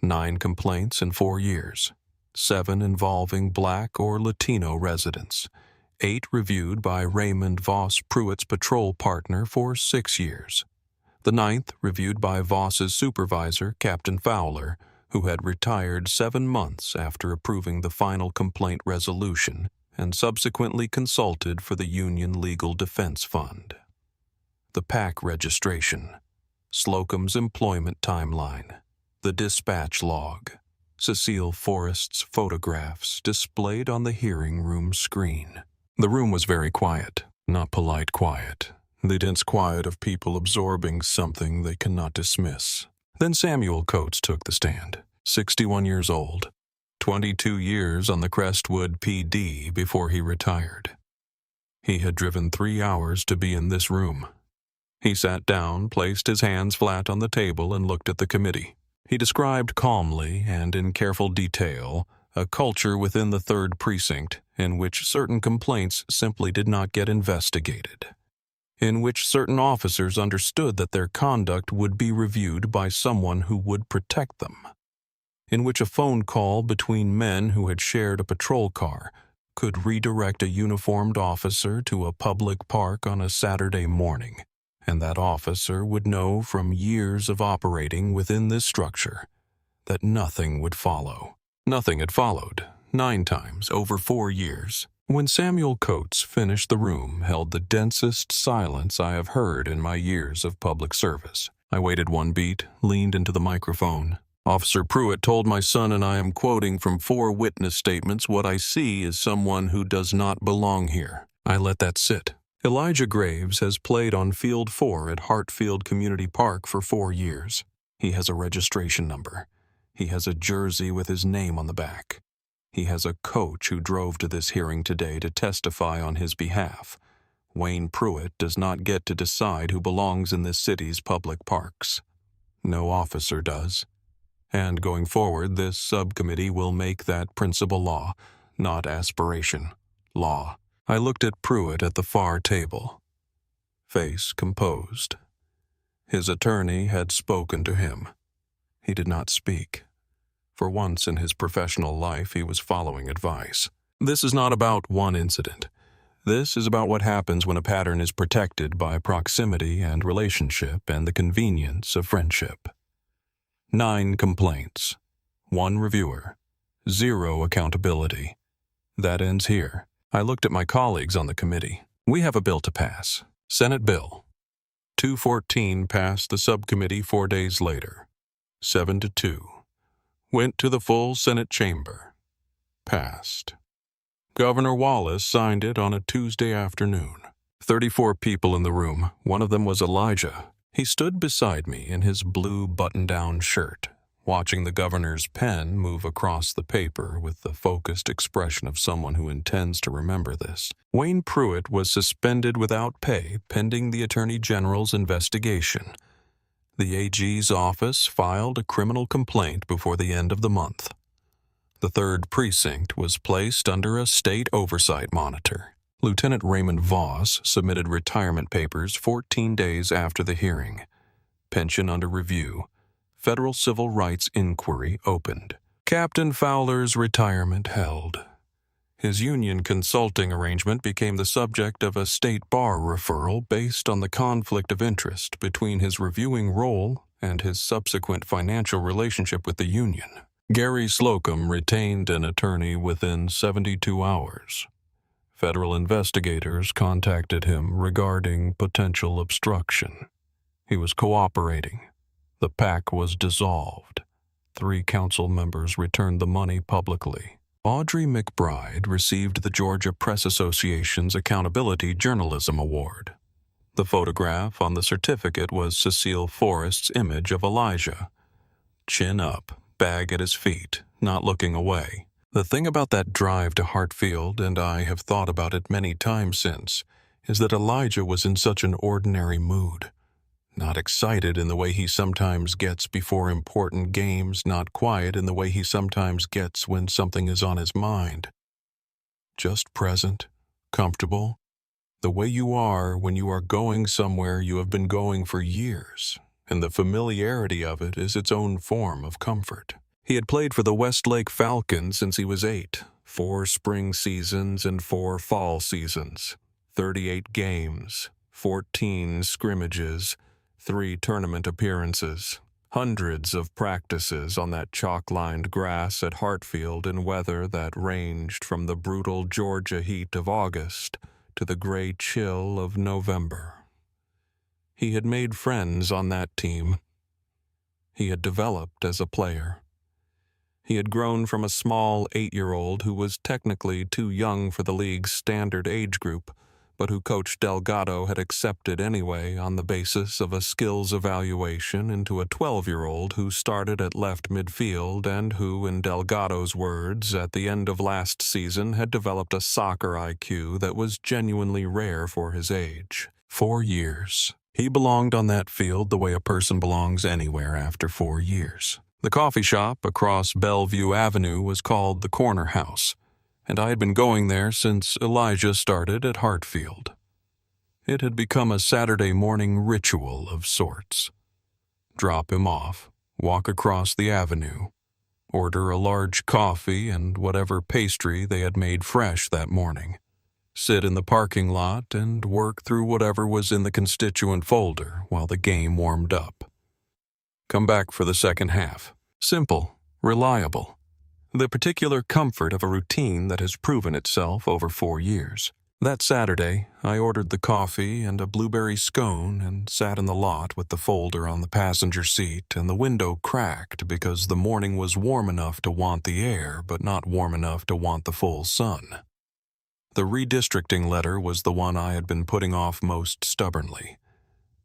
9 complaints in 4 years. 7 involving Black or Latino residents, 8 reviewed by Raymond Voss Pruitt's patrol partner for 6 years. The 9th reviewed by Voss's supervisor, Captain Fowler, who had retired 7 months after approving the final complaint resolution and subsequently consulted for the Union Legal Defense Fund. The PAC registration, Slocum's employment timeline, the dispatch log, Cecile Forrest's photographs displayed on the hearing room screen. The room was very quiet, not polite quiet, the dense quiet of people absorbing something they cannot dismiss. Then Samuel Coates took the stand, 61 years old, 22 years on the Crestwood PD before he retired. He had driven 3 hours to be in this room. He sat down, placed his hands flat on the table, and looked at the committee. He described calmly and in careful detail a culture within the 3rd Precinct in which certain complaints simply did not get investigated, in which certain officers understood that their conduct would be reviewed by someone who would protect them, in which a phone call between men who had shared a patrol car could redirect a uniformed officer to a public park on a Saturday morning, and that officer would know from years of operating within this structure that nothing would follow. Nothing had followed, 9 times over 4 years. When Samuel Coates finished, the room held the densest silence I have heard in my years of public service. I waited 1 beat, leaned into the microphone. Officer Pruitt told my son, and I am quoting from 4 witness statements, "What I see is someone who does not belong here." I let that sit. Elijah Graves has played on Field 4 at Hartfield Community Park for 4 years. He has a registration number. He has a jersey with his name on the back. He has a coach who drove to this hearing today to testify on his behalf. Wayne Pruitt does not get to decide who belongs in this city's public parks. No officer does. And going forward, this subcommittee will make that principle law, not aspiration. Law. I looked at Pruitt at the far table. Face composed. His attorney had spoken to him. He did not speak. For once in his professional life, he was following advice. This is not about one incident. This is about what happens when a pattern is protected by proximity and relationship and the convenience of friendship. 9 complaints, 1 reviewer, 0 accountability. That ends here. I looked at my colleagues on the committee. We have a bill to pass. Senate Bill 214 passed the subcommittee 4 days later. 7-2. Went to the full Senate chamber. Passed. Governor Wallace signed it on a Tuesday afternoon. 34 people in the room. One of them was Elijah. He stood beside me in his blue button-down shirt, watching the governor's pen move across the paper with the focused expression of someone who intends to remember this. Wayne Pruitt was suspended without pay pending the Attorney General's investigation. The AG's office filed a criminal complaint before the end of the month. The 3rd Precinct was placed under a state oversight monitor. Lieutenant Raymond Voss submitted retirement papers 14 days after the hearing. Pension under review. Federal Civil Rights Inquiry opened. Captain Fowler's retirement held. His union consulting arrangement became the subject of a state bar referral based on the conflict of interest between his reviewing role and his subsequent financial relationship with the union. Gary Slocum retained an attorney within 72 hours. Federal investigators contacted him regarding potential obstruction. He was cooperating. The PAC was dissolved. 3 council members returned the money publicly. Audrey McBride received the Georgia Press Association's Accountability Journalism Award. The photograph on the certificate was Cecile Forrest's image of Elijah. Chin up, bag at his feet, not looking away. The thing about that drive to Hartfield, and I have thought about it many times since, is that Elijah was in such an ordinary mood. Not excited in the way he sometimes gets before important games, not quiet in the way he sometimes gets when something is on his mind. Just present, comfortable, the way you are when you are going somewhere you have been going for years, and the familiarity of it is its own form of comfort. He had played for the Westlake Falcons since he was 8, 4 spring seasons and 4 fall seasons, 38 games, 14 scrimmages, 3 tournament appearances, hundreds of practices on that chalk-lined grass at Hartfield in weather that ranged from the brutal Georgia heat of August to the gray chill of November. He had made friends on that team. He had developed as a player. He had grown from a small 8-year-old who was technically too young for the league's standard age group, but who Coach Delgado had accepted anyway on the basis of a skills evaluation, into a 12-year-old who started at left midfield and who, in Delgado's words, at the end of last season had developed a soccer IQ that was genuinely rare for his age. 4 years. He belonged on that field the way a person belongs anywhere after 4 years. The coffee shop across Bellevue Avenue was called the Corner House, and I had been going there since Elijah started at Hartfield. It had become a Saturday morning ritual of sorts. Drop him off, walk across the avenue, order a large coffee and whatever pastry they had made fresh that morning, sit in the parking lot and work through whatever was in the constituent folder while the game warmed up. Come back for the second half. Simple, reliable. The particular comfort of a routine that has proven itself over 4 years. That Saturday, I ordered the coffee and a blueberry scone and sat in the lot with the folder on the passenger seat and the window cracked because the morning was warm enough to want the air but not warm enough to want the full sun. The redistricting letter was the one I had been putting off most stubbornly.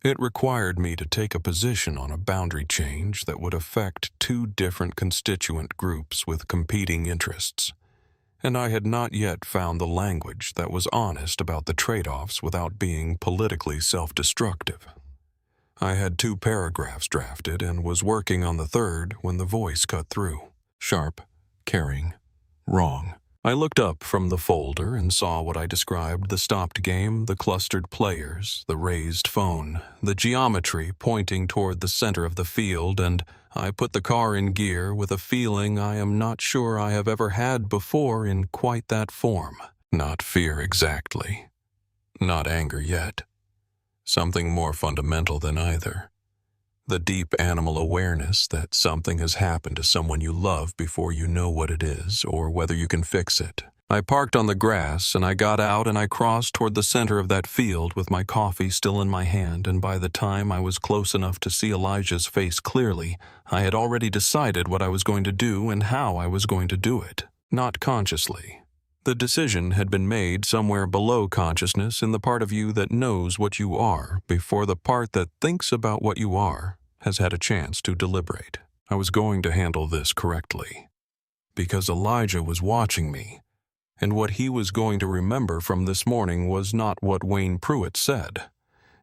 It required me to take a position on a boundary change that would affect 2 different constituent groups with competing interests, and I had not yet found the language that was honest about the trade-offs without being politically self-destructive. I had 2 paragraphs drafted and was working on the 3rd when the voice cut through. Sharp, caring, wrong. I looked up from the folder and saw what I described: the stopped game, the clustered players, the raised phone, the geometry pointing toward the center of the field, and I put the car in gear with a feeling I am not sure I have ever had before in quite that form. Not fear exactly. Not anger yet. Something more fundamental than either. The deep animal awareness that something has happened to someone you love before you know what it is or whether you can fix it. I parked on the grass and I got out and I crossed toward the center of that field with my coffee still in my hand, and by the time I was close enough to see Elijah's face clearly, I had already decided what I was going to do and how I was going to do it, not consciously. The decision had been made somewhere below consciousness in the part of you that knows what you are before the part that thinks about what you are has had a chance to deliberate. I was going to handle this correctly because Elijah was watching me. And what he was going to remember from this morning was not what Wayne Pruitt said.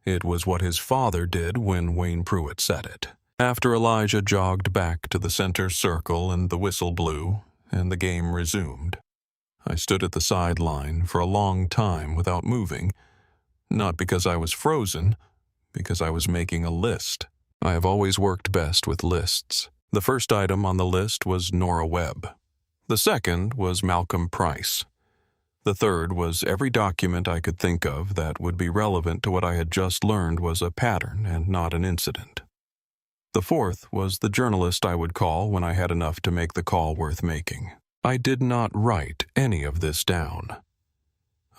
It was what his father did when Wayne Pruitt said it. After Elijah jogged back to the center circle and the whistle blew, and the game resumed, I stood at the sideline for a long time without moving, not because I was frozen, because I was making a list. I have always worked best with lists. The first item on the list was Nora Webb. The second was Malcolm Price. The third was every document I could think of that would be relevant to what I had just learned was a pattern and not an incident. The fourth was the journalist I would call when I had enough to make the call worth making. I did not write any of this down.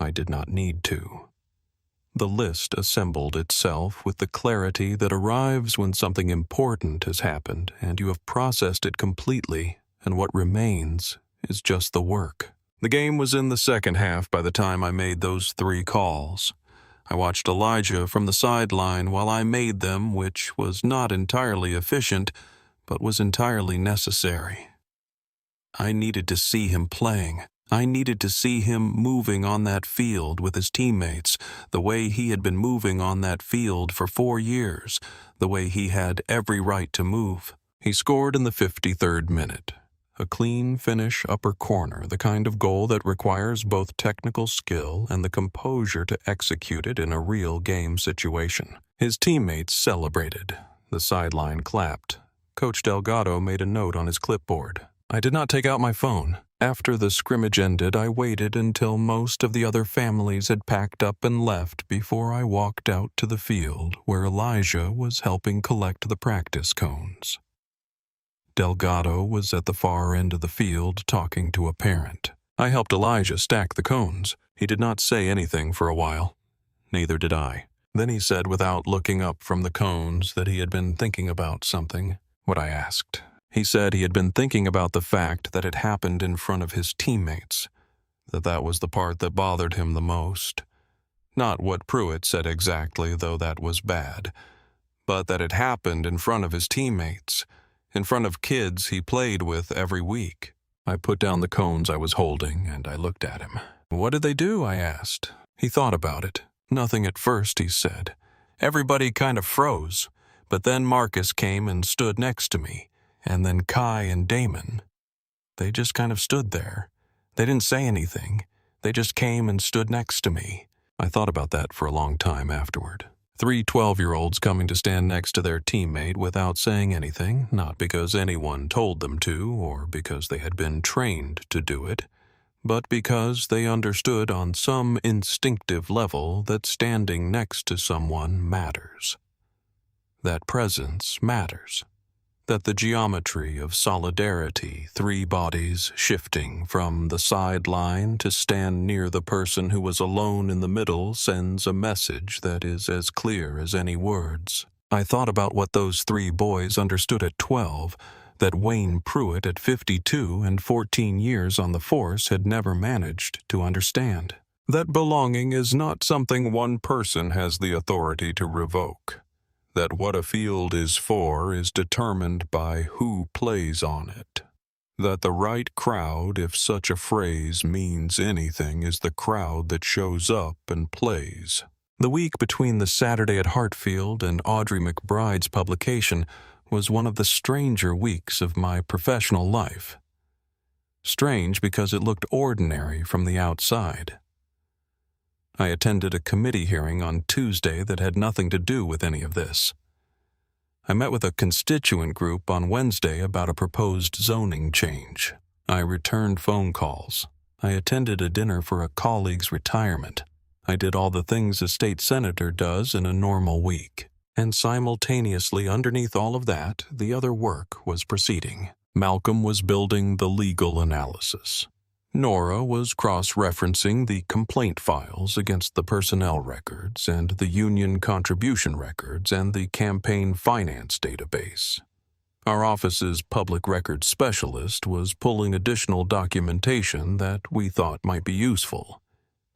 I did not need to. The list assembled itself with the clarity that arrives when something important has happened and you have processed it completely, and what remains is just the work. The game was in the second half by the time I made those 3 calls. I watched Elijah from the sideline while I made them, which was not entirely efficient, but was entirely necessary. I needed to see him playing. I needed to see him moving on that field with his teammates, the way he had been moving on that field for 4 years, the way he had every right to move. He scored in the 53rd minute. A clean finish upper corner, the kind of goal that requires both technical skill and the composure to execute it in a real game situation. His teammates celebrated. The sideline clapped. Coach Delgado made a note on his clipboard. I did not take out my phone. After the scrimmage ended, I waited until most of the other families had packed up and left before I walked out to the field where Elijah was helping collect the practice cones. Delgado was at the far end of the field talking to a parent. I helped Elijah stack the cones. He did not say anything for a while. Neither did I. Then he said without looking up from the cones that he had been thinking about something. What I asked. He said he had been thinking about the fact that it happened in front of his teammates, that was the part that bothered him the most. Not what Pruitt said exactly, though that was bad, but that it happened in front of his teammates, in front of kids he played with every week. I put down the cones I was holding, and I looked at him. What did they do? I asked. He thought about it. Nothing at first, he said. Everybody kind of froze, but then Marcus came and stood next to me, and then Kai and Damon. They just kind of stood there. They didn't say anything. They just came and stood next to me. I thought about that for a long time afterward. 3 12-year-olds coming to stand next to their teammate without saying anything, not because anyone told them to or because they had been trained to do it, but because they understood on some instinctive level that standing next to someone matters. That presence matters. That the geometry of solidarity, 3 bodies shifting from the sideline to stand near the person who was alone in the middle sends a message that is as clear as any words. I thought about what those 3 boys understood at 12, that Wayne Pruitt at 52 and 14 years on the force had never managed to understand. That belonging is not something one person has the authority to revoke. That what a field is for is determined by who plays on it. That the right crowd, if such a phrase means anything, is the crowd that shows up and plays. The week between the Saturday at Hartfield and Audrey McBride's publication was one of the stranger weeks of my professional life. Strange because it looked ordinary from the outside. I attended a committee hearing on Tuesday that had nothing to do with any of this. I met with a constituent group on Wednesday about a proposed zoning change. I returned phone calls. I attended a dinner for a colleague's retirement. I did all the things a state senator does in a normal week. And simultaneously underneath all of that, the other work was proceeding. Malcolm was building the legal analysis. Nora was cross-referencing the complaint files against the personnel records and the union contribution records and the campaign finance database. Our office's public records specialist was pulling additional documentation that we thought might be useful,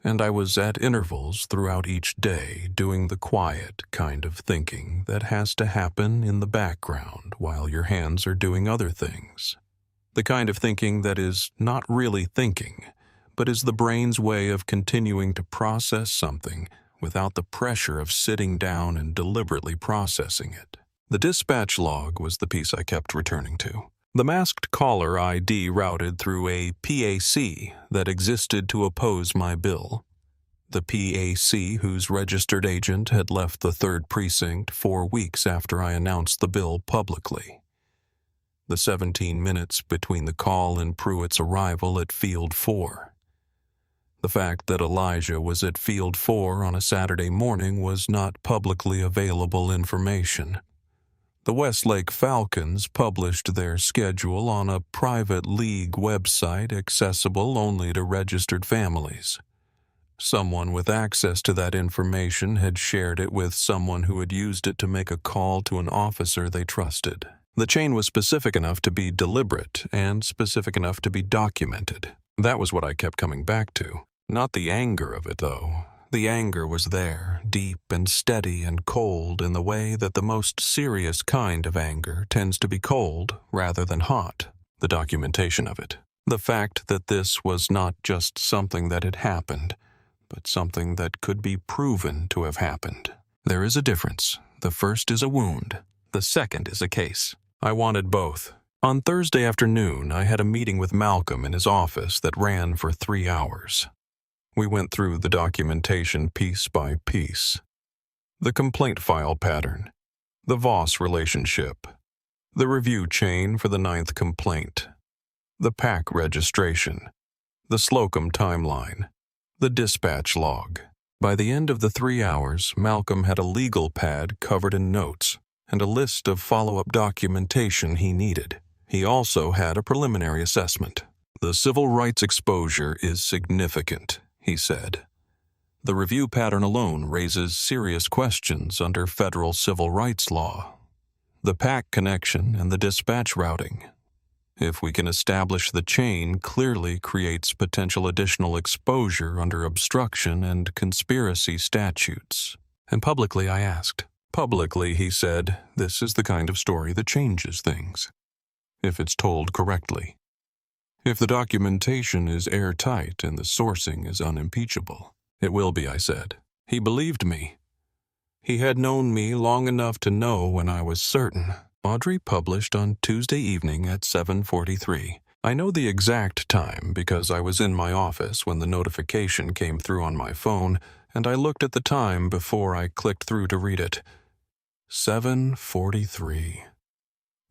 and I was at intervals throughout each day doing the quiet kind of thinking that has to happen in the background while your hands are doing other things. The kind of thinking that is not really thinking, but is the brain's way of continuing to process something without the pressure of sitting down and deliberately processing it. The dispatch log was the piece I kept returning to. The masked caller ID routed through a PAC that existed to oppose my bill. The PAC whose registered agent had left the 3rd Precinct 4 weeks after I announced the bill publicly. The 17 minutes between the call and Pruitt's arrival at Field 4. The fact that Elijah was at Field 4 on a Saturday morning was not publicly available information. The Westlake Falcons published their schedule on a private league website accessible only to registered families. Someone with access to that information had shared it with someone who had used it to make a call to an officer they trusted. The chain was specific enough to be deliberate and specific enough to be documented. That was what I kept coming back to. Not the anger of it, though. The anger was there, deep and steady and cold in the way that the most serious kind of anger tends to be cold rather than hot. The documentation of it. The fact that this was not just something that had happened, but something that could be proven to have happened. There is a difference. The first is a wound. The second is a case. I wanted both. On Thursday afternoon, I had a meeting with Malcolm in his office that ran for 3 hours. We went through the documentation piece by piece. The complaint file pattern, the Voss relationship, the review chain for the 9th complaint, the PAC registration, the Slocum timeline, the dispatch log. By the end of the 3 hours, Malcolm had a legal pad covered in notes and a list of follow-up documentation he needed. He also had a preliminary assessment. The civil rights exposure is significant, he said. The review pattern alone raises serious questions under federal civil rights law. The PAC connection and the dispatch routing, if we can establish the chain, clearly creates potential additional exposure under obstruction and conspiracy statutes. And publicly I asked. Publicly, he said, this is the kind of story that changes things, if it's told correctly. If the documentation is airtight and the sourcing is unimpeachable. It will be, I said. He believed me. He had known me long enough to know when I was certain. Audrey published on Tuesday evening at 7:43. I know the exact time because I was in my office when the notification came through on my phone, and I looked at the time before I clicked through to read it. 7:43.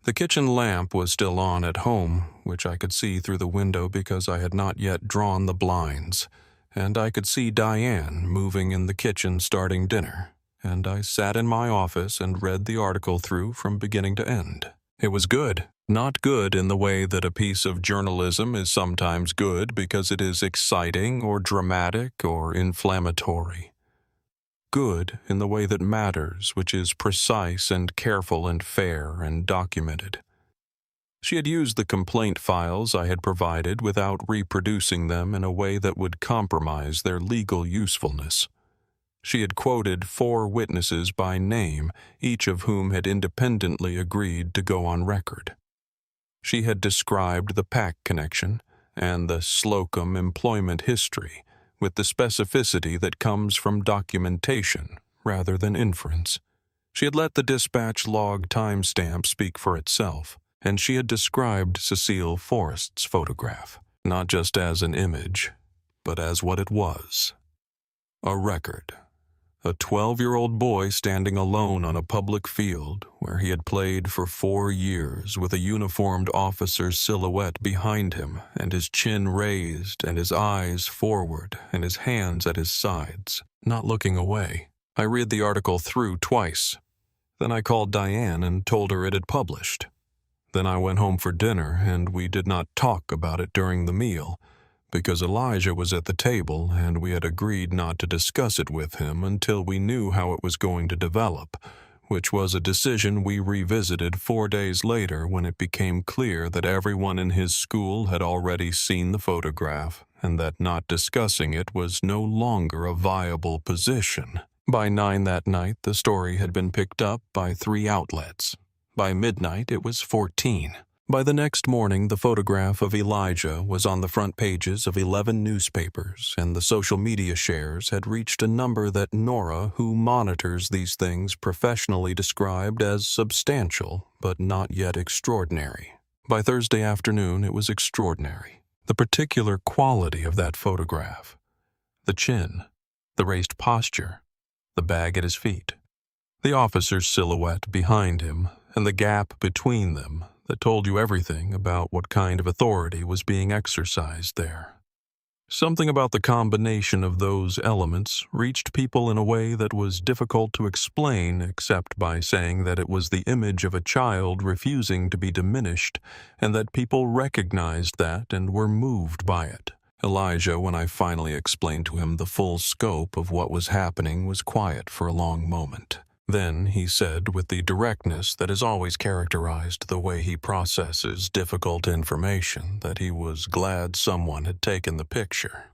The kitchen lamp was still on at home, which I could see through the window because I had not yet drawn the blinds, and I could see Diane moving in the kitchen starting dinner, and I sat in my office and read the article through from beginning to end. It was good. Not good in the way that a piece of journalism is sometimes good because it is exciting or dramatic or inflammatory. Good in the way that matters, which is precise and careful and fair and documented. She had used the complaint files I had provided without reproducing them in a way that would compromise their legal usefulness. She had quoted 4 witnesses by name, each of whom had independently agreed to go on record. She had described the PAC connection and the Slocum employment history with the specificity that comes from documentation rather than inference. She had let the dispatch log timestamp speak for itself, and she had described Cecile Forrest's photograph, not just as an image, but as what it was. A record. A 12-year-old boy standing alone on a public field where he had played for 4 years with a uniformed officer's silhouette behind him and his chin raised and his eyes forward and his hands at his sides, not looking away. I read the article through twice. Then I called Diane and told her it had published. Then I went home for dinner, and we did not talk about it during the meal, because Elijah was at the table and we had agreed not to discuss it with him until we knew how it was going to develop, which was a decision we revisited 4 days later when it became clear that everyone in his school had already seen the photograph and that not discussing it was no longer a viable position. By 9 that night, the story had been picked up by 3 outlets. By midnight, it was 14. By the next morning, the photograph of Elijah was on the front pages of 11 newspapers, and the social media shares had reached a number that Nora, who monitors these things, professionally described as substantial, but not yet extraordinary. By Thursday afternoon, it was extraordinary. The particular quality of that photograph, the chin, the raised posture, the bag at his feet, the officer's silhouette behind him, and the gap between them that told you everything about what kind of authority was being exercised there. Something about the combination of those elements reached people in a way that was difficult to explain except by saying that it was the image of a child refusing to be diminished, and that people recognized that and were moved by it. Elijah, when I finally explained to him the full scope of what was happening, was quiet for a long moment. Then he said, with the directness that has always characterized the way he processes difficult information, that he was glad someone had taken the picture,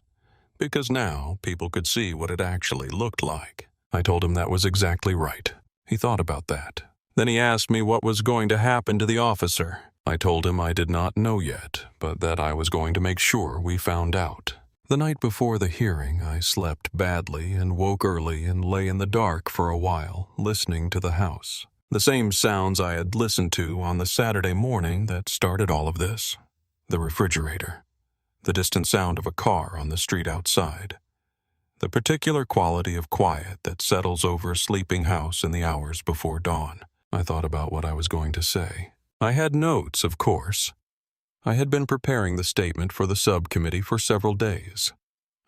because now people could see what it actually looked like. I told him that was exactly right. He thought about that. Then he asked me what was going to happen to the officer. I told him I did not know yet, but that I was going to make sure we found out. The night before the hearing, I slept badly and woke early and lay in the dark for a while, listening to the house. The same sounds I had listened to on the Saturday morning that started all of this. The refrigerator. The distant sound of a car on the street outside. The particular quality of quiet that settles over a sleeping house in the hours before dawn. I thought about what I was going to say. I had notes, of course. I had been preparing the statement for the subcommittee for several days.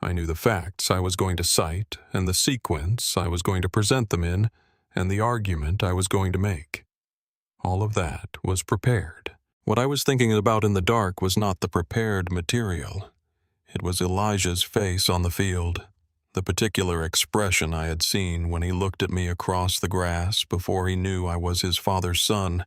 I knew the facts I was going to cite, and the sequence I was going to present them in, and the argument I was going to make. All of that was prepared. What I was thinking about in the dark was not the prepared material. It was Elijah's face on the field, the particular expression I had seen when he looked at me across the grass before he knew I was his father's son,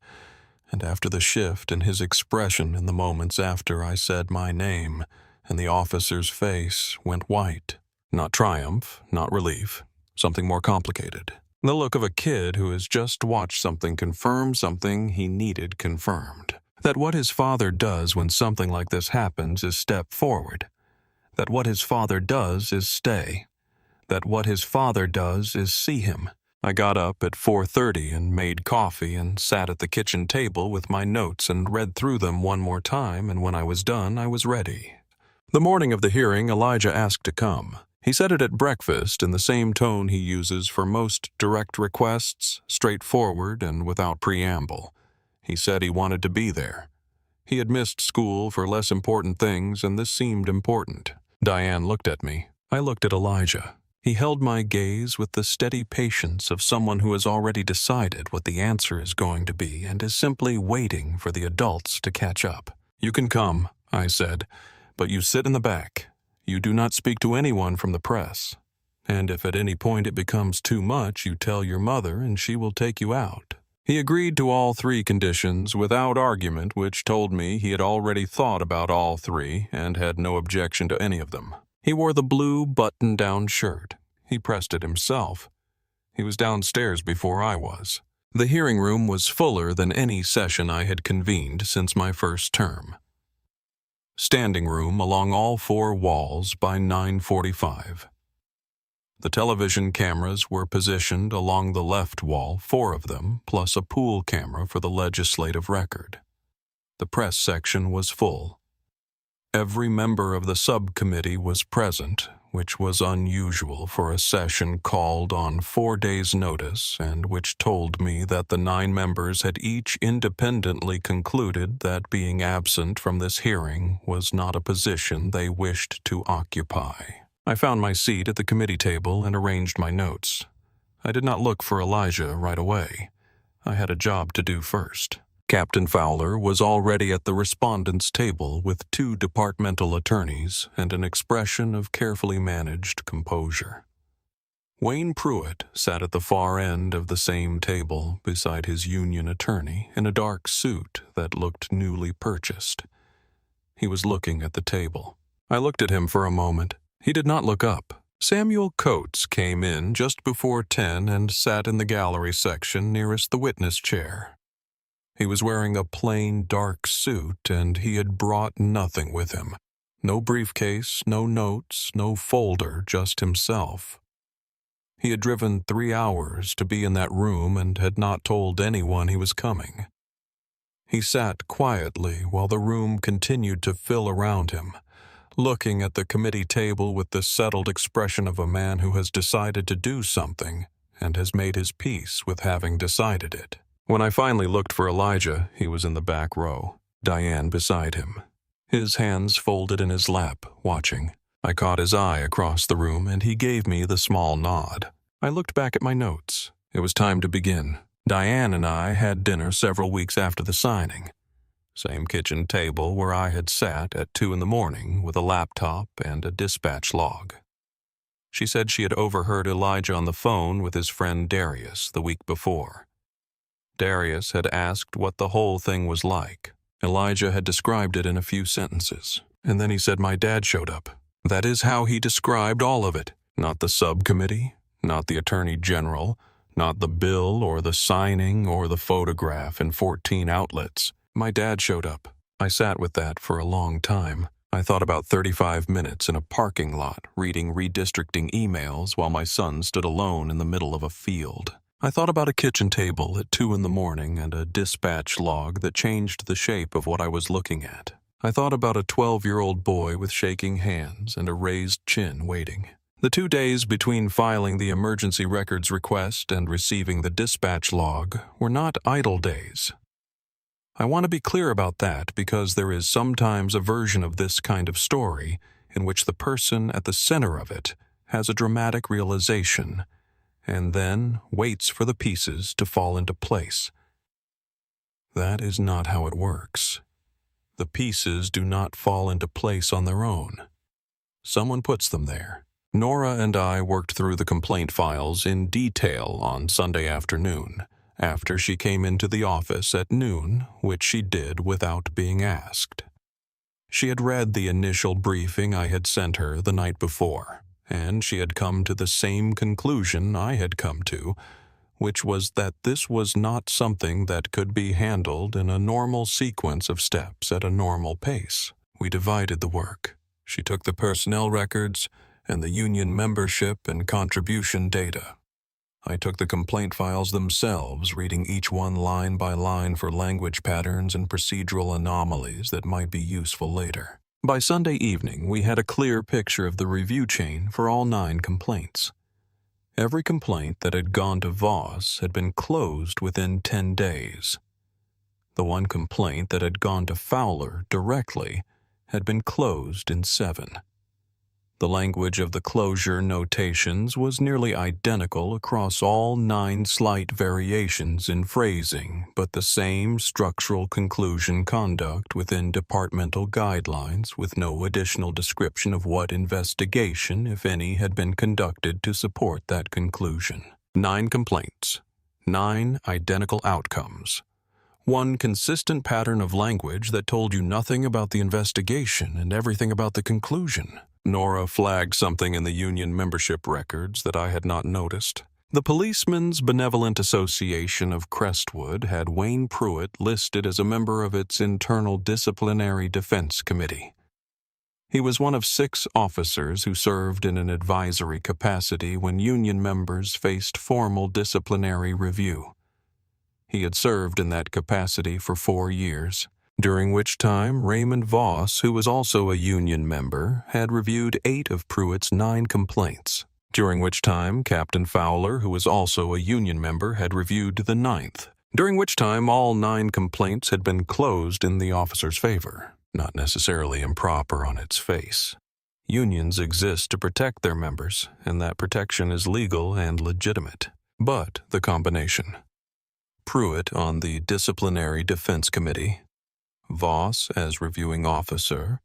and after the shift in his expression in the moments after I said my name, and the officer's face went white. Not triumph, not relief, something more complicated. The look of a kid who has just watched something confirm something he needed confirmed. That what his father does when something like this happens is step forward. That what his father does is stay. That what his father does is see him. I got up at 4:30 and made coffee and sat at the kitchen table with my notes and read through them one more time, and when I was done, I was ready. The morning of the hearing, Elijah asked to come. He said it at breakfast in the same tone he uses for most direct requests, straightforward and without preamble. He said he wanted to be there. He had missed school for less important things, and this seemed important. Diane looked at me. I looked at Elijah. He held my gaze with the steady patience of someone who has already decided what the answer is going to be and is simply waiting for the adults to catch up. "You can come," I said, "but you sit in the back. You do not speak to anyone from the press. And if at any point it becomes too much, you tell your mother and she will take you out." He agreed to all 3 conditions without argument, which told me he had already thought about all 3 and had no objection to any of them. He wore the blue button-down shirt. He pressed it himself. He was downstairs before I was. The hearing room was fuller than any session I had convened since my first term. Standing room along all 4 walls by 9:45. The television cameras were positioned along the left wall, 4 of them, plus a pool camera for the legislative record. The press section was full. Every member of the subcommittee was present, which was unusual for a session called on 4 days' notice, and which told me that the 9 members had each independently concluded that being absent from this hearing was not a position they wished to occupy. I found my seat at the committee table and arranged my notes. I did not look for Elijah right away. I had a job to do first. Captain Fowler was already at the respondents' table with 2 departmental attorneys and an expression of carefully managed composure. Wayne Pruitt sat at the far end of the same table beside his union attorney in a dark suit that looked newly purchased. He was looking at the table. I looked at him for a moment. He did not look up. Samuel Coates came in just before 10 and sat in the gallery section nearest the witness chair. He was wearing a plain dark suit, and he had brought nothing with him. No briefcase, no notes, no folder, just himself. He had driven 3 hours to be in that room and had not told anyone he was coming. He sat quietly while the room continued to fill around him, looking at the committee table with the settled expression of a man who has decided to do something and has made his peace with having decided it. When I finally looked for Elijah, he was in the back row, Diane beside him, his hands folded in his lap, watching. I caught his eye across the room, and he gave me the small nod. I looked back at my notes. It was time to begin. Diane and I had dinner several weeks after the signing. Same kitchen table where I had sat at 2 in the morning with a laptop and a dispatch log. She said she had overheard Elijah on the phone with his friend Darius the week before. Darius had asked what the whole thing was like. Elijah had described it in a few sentences, and then he said my dad showed up. That is how he described all of it. Not the subcommittee, not the attorney general, not the bill or the signing or the photograph in 14 outlets. My dad showed up. I sat with that for a long time. I thought about 35 minutes in a parking lot reading redistricting emails while my son stood alone in the middle of a field. I thought about a kitchen table at 2 in the morning and a dispatch log that changed the shape of what I was looking at. I thought about a 12-year-old boy with shaking hands and a raised chin waiting. The 2 days between filing the emergency records request and receiving the dispatch log were not idle days. I want to be clear about that because there is sometimes a version of this kind of story in which the person at the center of it has a dramatic realization and then waits for the pieces to fall into place. That is not how it works. The pieces do not fall into place on their own. Someone puts them there. Nora and I worked through the complaint files in detail on Sunday afternoon, after she came into the office at noon, which she did without being asked. She had read the initial briefing I had sent her the night before, and she had come to the same conclusion I had come to, which was that this was not something that could be handled in a normal sequence of steps at a normal pace. We divided the work. She took the personnel records and the union membership and contribution data. I took the complaint files themselves, reading each one line by line for language patterns and procedural anomalies that might be useful later. By Sunday evening, we had a clear picture of the review chain for all 9 complaints. Every complaint that had gone to Voss had been closed within 10 days. The one complaint that had gone to Fowler directly had been closed in 7. The language of the closure notations was nearly identical across all 9 slight variations in phrasing, but the same structural conclusion conduct within departmental guidelines with no additional description of what investigation, if any, had been conducted to support that conclusion. 9 complaints, 9 identical outcomes. One consistent pattern of language that told you nothing about the investigation and everything about the conclusion. Nora flagged something in the union membership records that I had not noticed. The Policemen's Benevolent Association of Crestwood had Wayne Pruitt listed as a member of its internal disciplinary defense committee. He was one of 6 officers who served in an advisory capacity when union members faced formal disciplinary review. He had served in that capacity for 4 years, during which time Raymond Voss, who was also a union member, had reviewed 8 of Pruitt's 9 complaints, during which time Captain Fowler, who was also a union member, had reviewed the 9th, during which time all 9 complaints had been closed in the officer's favor, not necessarily improper on its face. Unions exist to protect their members, and that protection is legal and legitimate. But the combination. Pruitt on the Disciplinary Defense Committee, Voss as reviewing officer,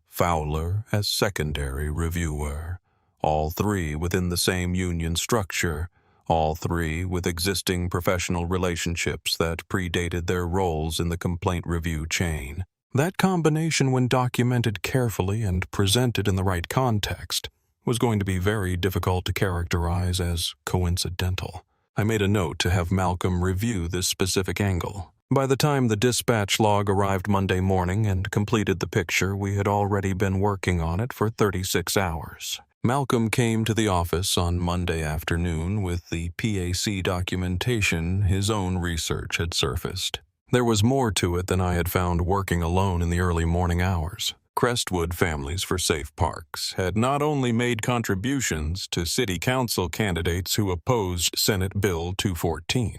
Fowler as secondary reviewer, all three within the same union structure, all three with existing professional relationships that predated their roles in the complaint review chain. That combination, when documented carefully and presented in the right context, was going to be very difficult to characterize as coincidental. I made a note to have Malcolm review this specific angle. By the time the dispatch log arrived Monday morning and completed the picture, we had already been working on it for 36 hours. Malcolm came to the office on Monday afternoon with the PAC documentation his own research had surfaced. There was more to it than I had found working alone in the early morning hours. Crestwood Families for Safe Parks had not only made contributions to city council candidates who opposed Senate Bill 214.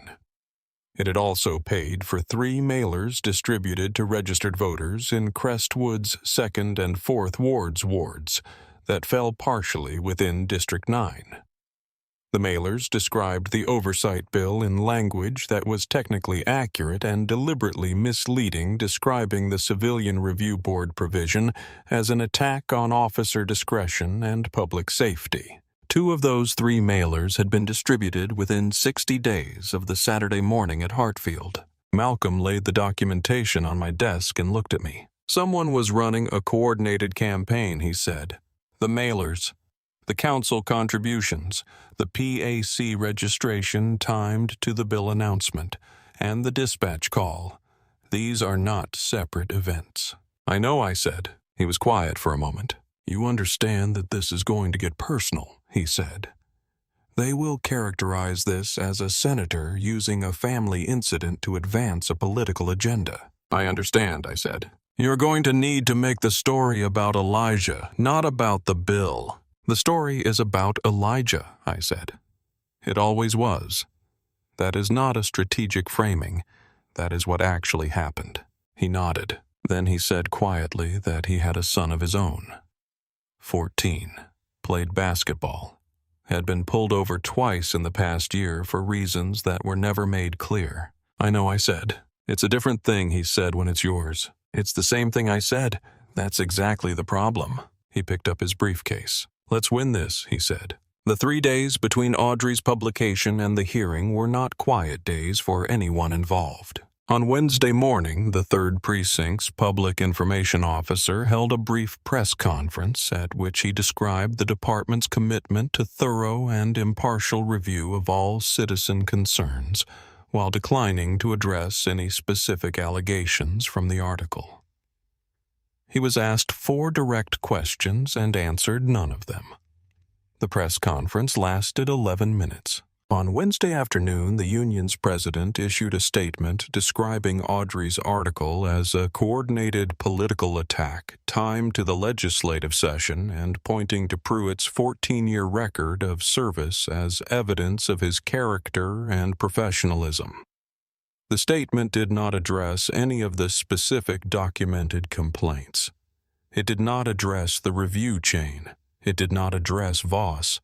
It had also paid for 3 mailers distributed to registered voters in Crestwood's 2nd and 4th wards that fell partially within District 9. The mailers described the oversight bill in language that was technically accurate and deliberately misleading, describing the Civilian Review Board provision as an attack on officer discretion and public safety. 2 of those 3 mailers had been distributed within 60 days of the Saturday morning at Hartfield. Malcolm laid the documentation on my desk and looked at me. Someone was running a coordinated campaign, he said. The mailers, the council contributions, the PAC registration timed to the bill announcement, and the dispatch call. These are not separate events. I know, I said. He was quiet for a moment. You understand that this is going to get personal, he said. They will characterize this as a senator using a family incident to advance a political agenda. I understand, I said. You're going to need to make the story about Elijah, not about the bill. The story is about Elijah, I said. It always was. That is not a strategic framing. That is what actually happened. He nodded. Then he said quietly that he had a son of his own. 14. Played basketball. Had been pulled over twice in the past year for reasons that were never made clear. I know, I said. It's a different thing, he said, when it's yours. It's the same thing I said. That's exactly the problem. He picked up his briefcase. Let's win this, he said. The 3 days between Audrey's publication and the hearing were not quiet days for anyone involved. On Wednesday morning, the 3rd Precinct's public information officer held a brief press conference at which he described the department's commitment to thorough and impartial review of all citizen concerns, while declining to address any specific allegations from the article. He was asked 4 direct questions and answered none of them. The press conference lasted 11 minutes. On Wednesday afternoon, the union's president issued a statement describing Audrey's article as a coordinated political attack timed to the legislative session and pointing to Pruitt's 14-year record of service as evidence of his character and professionalism. The statement did not address any of the specific documented complaints. It did not address the review chain. It did not address Voss.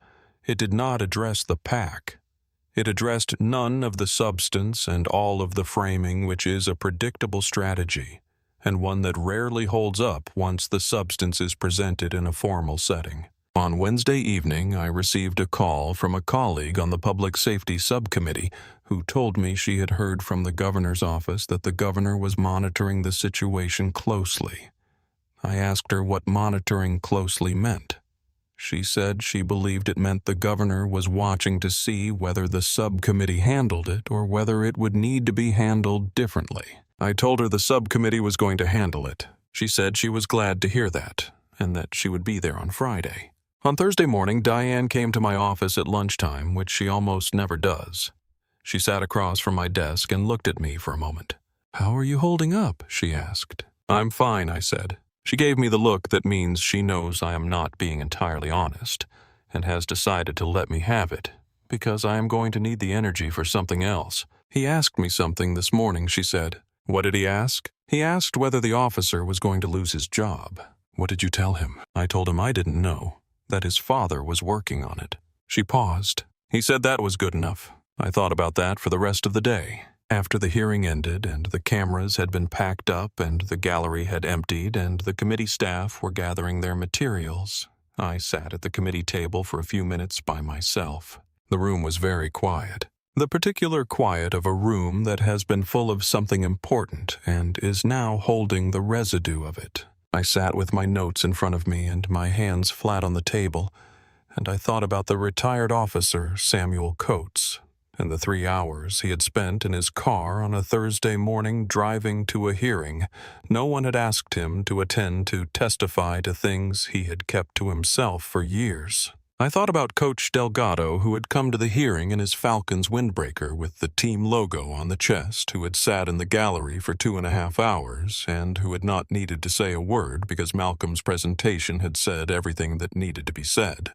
It did not address the PAC. It addressed none of the substance and all of the framing, which is a predictable strategy, and one that rarely holds up once the substance is presented in a formal setting. On Wednesday evening, I received a call from a colleague on the Public Safety Subcommittee who told me she had heard from the governor's office that the governor was monitoring the situation closely. I asked her what monitoring closely meant. She said she believed it meant the governor was watching to see whether the subcommittee handled it or whether it would need to be handled differently. I told her the subcommittee was going to handle it. She said she was glad to hear that, and that she would be there on Friday. On Thursday morning, Diane came to my office at lunchtime, which she almost never does. She sat across from my desk and looked at me for a moment. "How are you holding up?" she asked. "I'm fine," I said. She gave me the look that means she knows I am not being entirely honest, and has decided to let me have it, because I am going to need the energy for something else. "He asked me something this morning," she said. "What did he ask?" "He asked whether the officer was going to lose his job." "What did you tell him?" "I told him I didn't know, that his father was working on it." She paused. "He said that was good enough. I thought about that for the rest of the day. After the hearing ended and the cameras had been packed up and the gallery had emptied and the committee staff were gathering their materials, I sat at the committee table for a few minutes by myself. The room was very quiet. The particular quiet of a room that has been full of something important and is now holding the residue of it. I sat with my notes in front of me and my hands flat on the table, and I thought about the retired officer Samuel Coates and the 3 hours he had spent in his car on a Thursday morning driving to a hearing no one had asked him to attend to testify to things he had kept to himself for years. I thought about Coach Delgado, who had come to the hearing in his Falcons windbreaker with the team logo on the chest, who had sat in the gallery for 2.5 hours, and who had not needed to say a word because Malcolm's presentation had said everything that needed to be said,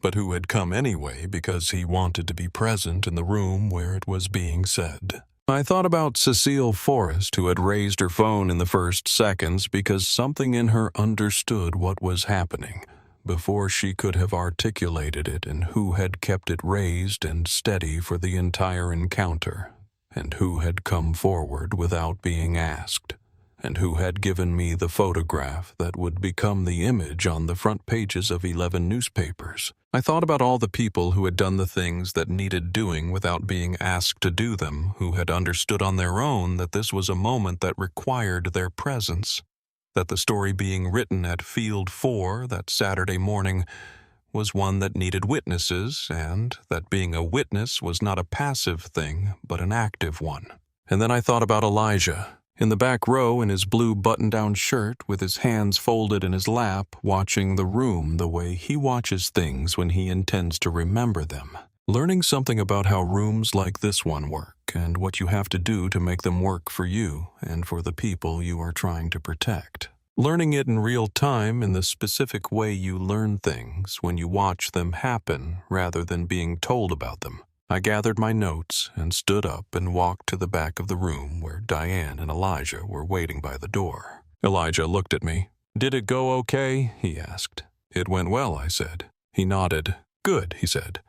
but who had come anyway because he wanted to be present in the room where it was being said. I thought about Cecile Forrest, who had raised her phone in the first seconds because something in her understood what was happening before she could have articulated it, and who had kept it raised and steady for the entire encounter, and who had come forward without being asked, and who had given me the photograph that would become the image on the front pages of 11 newspapers. I thought about all the people who had done the things that needed doing without being asked to do them, who had understood on their own that this was a moment that required their presence, that the story being written at Field 4 that Saturday morning was one that needed witnesses, and that being a witness was not a passive thing, but an active one. And then I thought about Elijah, in the back row in his blue button-down shirt with his hands folded in his lap, watching the room the way he watches things when he intends to remember them. Learning something about how rooms like this one work and what you have to do to make them work for you and for the people you are trying to protect. Learning it in real time in the specific way you learn things when you watch them happen rather than being told about them. I gathered my notes and stood up and walked to the back of the room where Diane and Elijah were waiting by the door. Elijah looked at me. "Did it go okay?" he asked. "It went well," I said. He nodded. "Good," he said.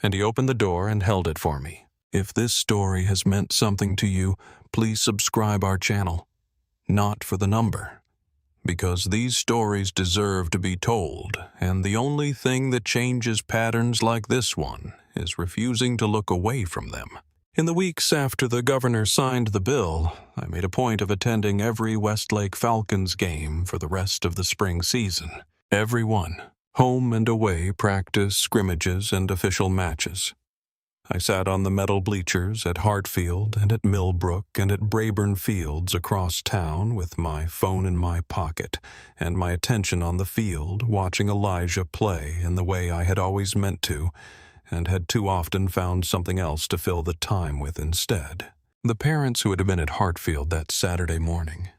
And he opened the door and held it for me. "If this story has meant something to you, please subscribe our channel. Not for the number. Because these stories deserve to be told, and the only thing that changes patterns like this one is refusing to look away from them." In the weeks after the governor signed the bill, I made a point of attending every Westlake Falcons game for the rest of the spring season. Every one. Home and away practice, scrimmages, and official matches. I sat on the metal bleachers at Hartfield and at Millbrook and at Brayburn Fields across town with my phone in my pocket and my attention on the field, watching Elijah play in the way I had always meant to and had too often found something else to fill the time with instead. The parents who had been at Hartfield that Saturday morning,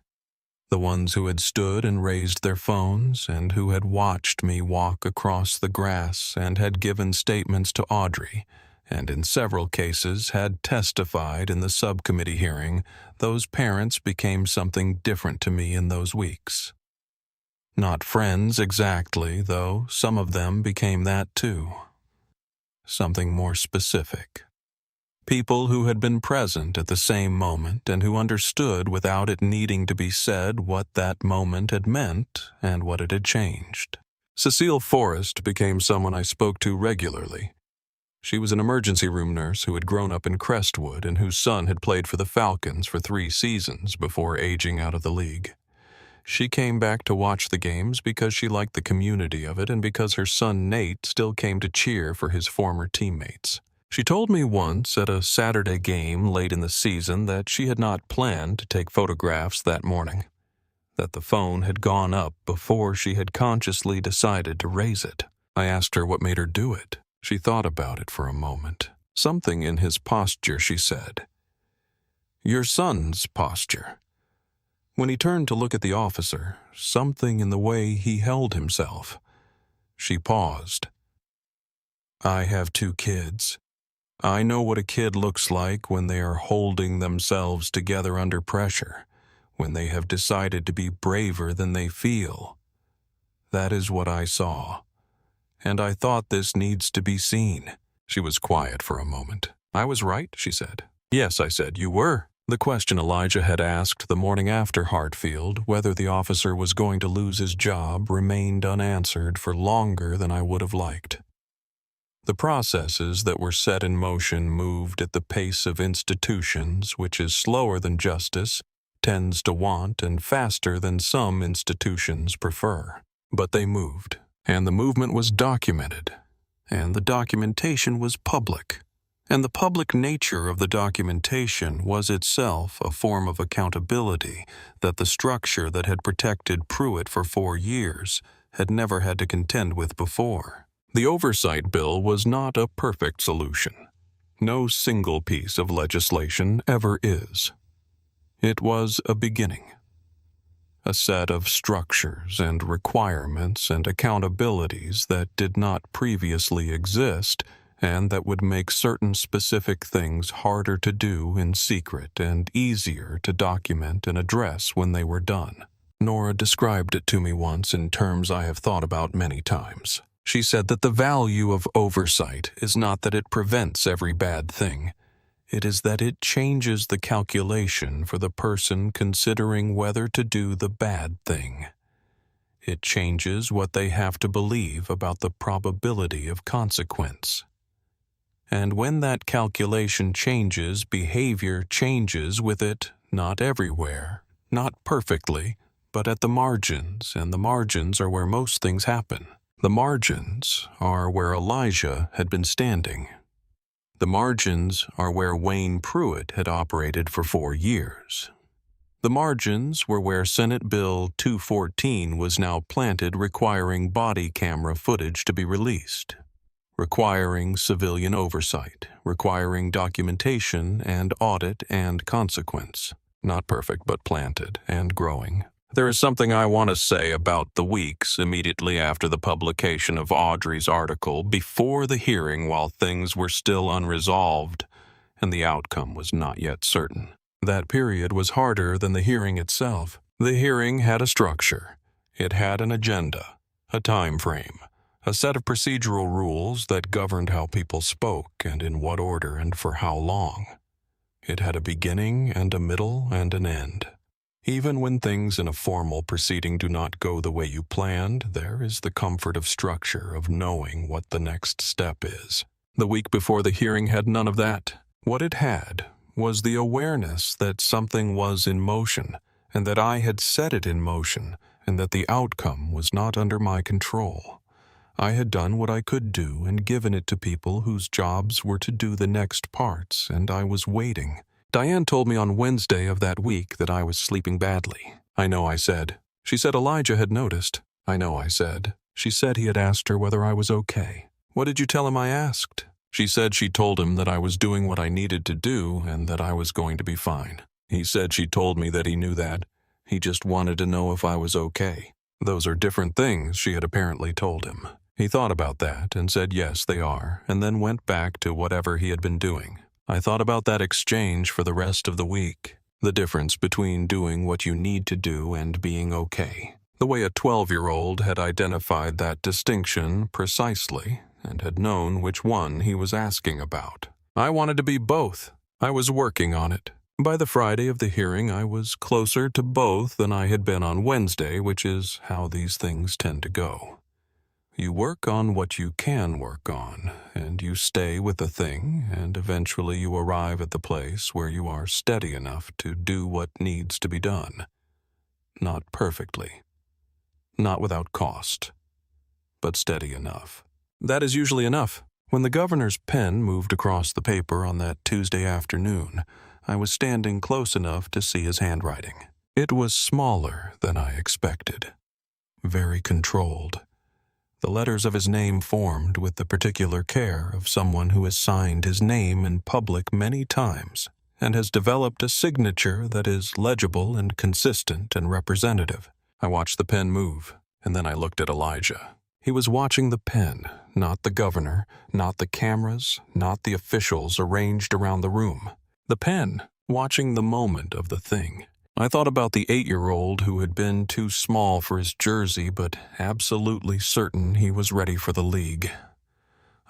the ones who had stood and raised their phones and who had watched me walk across the grass and had given statements to Audrey, and in several cases had testified in the subcommittee hearing, those parents became something different to me in those weeks. Not friends exactly, though some of them became that too. Something more specific. People who had been present at the same moment and who understood without it needing to be said what that moment had meant and what it had changed. Cecile Forrest became someone I spoke to regularly. She was an emergency room nurse who had grown up in Crestwood and whose son had played for the Falcons for 3 seasons before aging out of the league. She came back to watch the games because she liked the community of it and because her son Nate still came to cheer for his former teammates. She told me once at a Saturday game late in the season that she had not planned to take photographs that morning, that the phone had gone up before she had consciously decided to raise it. I asked her what made her do it. She thought about it for a moment. Something in his posture, she said. "Your son's posture." When he turned to look at the officer, something in the way he held himself. She paused. "I have 2 kids. I know what a kid looks like when they are holding themselves together under pressure, when they have decided to be braver than they feel. That is what I saw. And I thought this needs to be seen." She was quiet for a moment. "I was right," she said. Yes, I said, you were. The question Elijah had asked the morning after Hartfield, whether the officer was going to lose his job, remained unanswered for longer than I would have liked. The processes that were set in motion moved at the pace of institutions, which is slower than justice, tends to want, and faster than some institutions prefer. But they moved, and the movement was documented, and the documentation was public. And the public nature of the documentation was itself a form of accountability that the structure that had protected Pruitt for 4 years had never had to contend with before. The oversight bill was not a perfect solution. No single piece of legislation ever is. It was a beginning. A set of structures and requirements and accountabilities that did not previously exist, and that would make certain specific things harder to do in secret and easier to document and address when they were done. Nora described it to me once in terms I have thought about many times. She said that the value of oversight is not that it prevents every bad thing. It is that it changes the calculation for the person considering whether to do the bad thing. It changes what they have to believe about the probability of consequence. And when that calculation changes, behavior changes with it, not everywhere, not perfectly, but at the margins, and the margins are where most things happen. The margins are where Elijah had been standing. The margins are where Wayne Pruitt had operated for 4 years. The margins were where Senate Bill 214 was now planted, requiring body camera footage to be released, requiring civilian oversight, requiring documentation and audit and consequence. Not perfect, but planted and growing. There is something I want to say about the weeks immediately after the publication of Audrey's article, before the hearing while things were still unresolved and the outcome was not yet certain. That period was harder than the hearing itself. The hearing had a structure. It had an agenda, a time frame, a set of procedural rules that governed how people spoke and in what order and for how long. It had a beginning and a middle and an end. Even when things in a formal proceeding do not go the way you planned, there is the comfort of structure, of knowing what the next step is. The week before the hearing had none of that. What it had was the awareness that something was in motion, and that I had set it in motion, and that the outcome was not under my control. I had done what I could do and given it to people whose jobs were to do the next parts, and I was waiting. Diane told me on Wednesday of that week that I was sleeping badly. I know, I said. She said Elijah had noticed. I know, I said. She said he had asked her whether I was okay. What did you tell him I asked? She said she told him that I was doing what I needed to do and that I was going to be fine. He said she told me that he knew that. He just wanted to know if I was okay. Those are different things, she had apparently told him. He thought about that and said yes, they are, and then went back to whatever he had been doing. I thought about that exchange for the rest of the week. The difference between doing what you need to do and being okay. The way a 12-year-old had identified that distinction precisely and had known which one he was asking about. I wanted to be both. I was working on it. By the Friday of the hearing, I was closer to both than I had been on Wednesday, which is how these things tend to go. You work on what you can work on, and you stay with the thing, and eventually you arrive at the place where you are steady enough to do what needs to be done. Not perfectly. Not without cost. But steady enough. That is usually enough. When the governor's pen moved across the paper on that Tuesday afternoon, I was standing close enough to see his handwriting. It was smaller than I expected. Very controlled. The letters of his name formed with the particular care of someone who has signed his name in public many times and has developed a signature that is legible and consistent and representative. I watched the pen move, and then I looked at Elijah. He was watching the pen, not the governor, not the cameras, not the officials arranged around the room. The pen, watching the moment of the thing. I thought about the 8-year-old who had been too small for his jersey but absolutely certain he was ready for the league.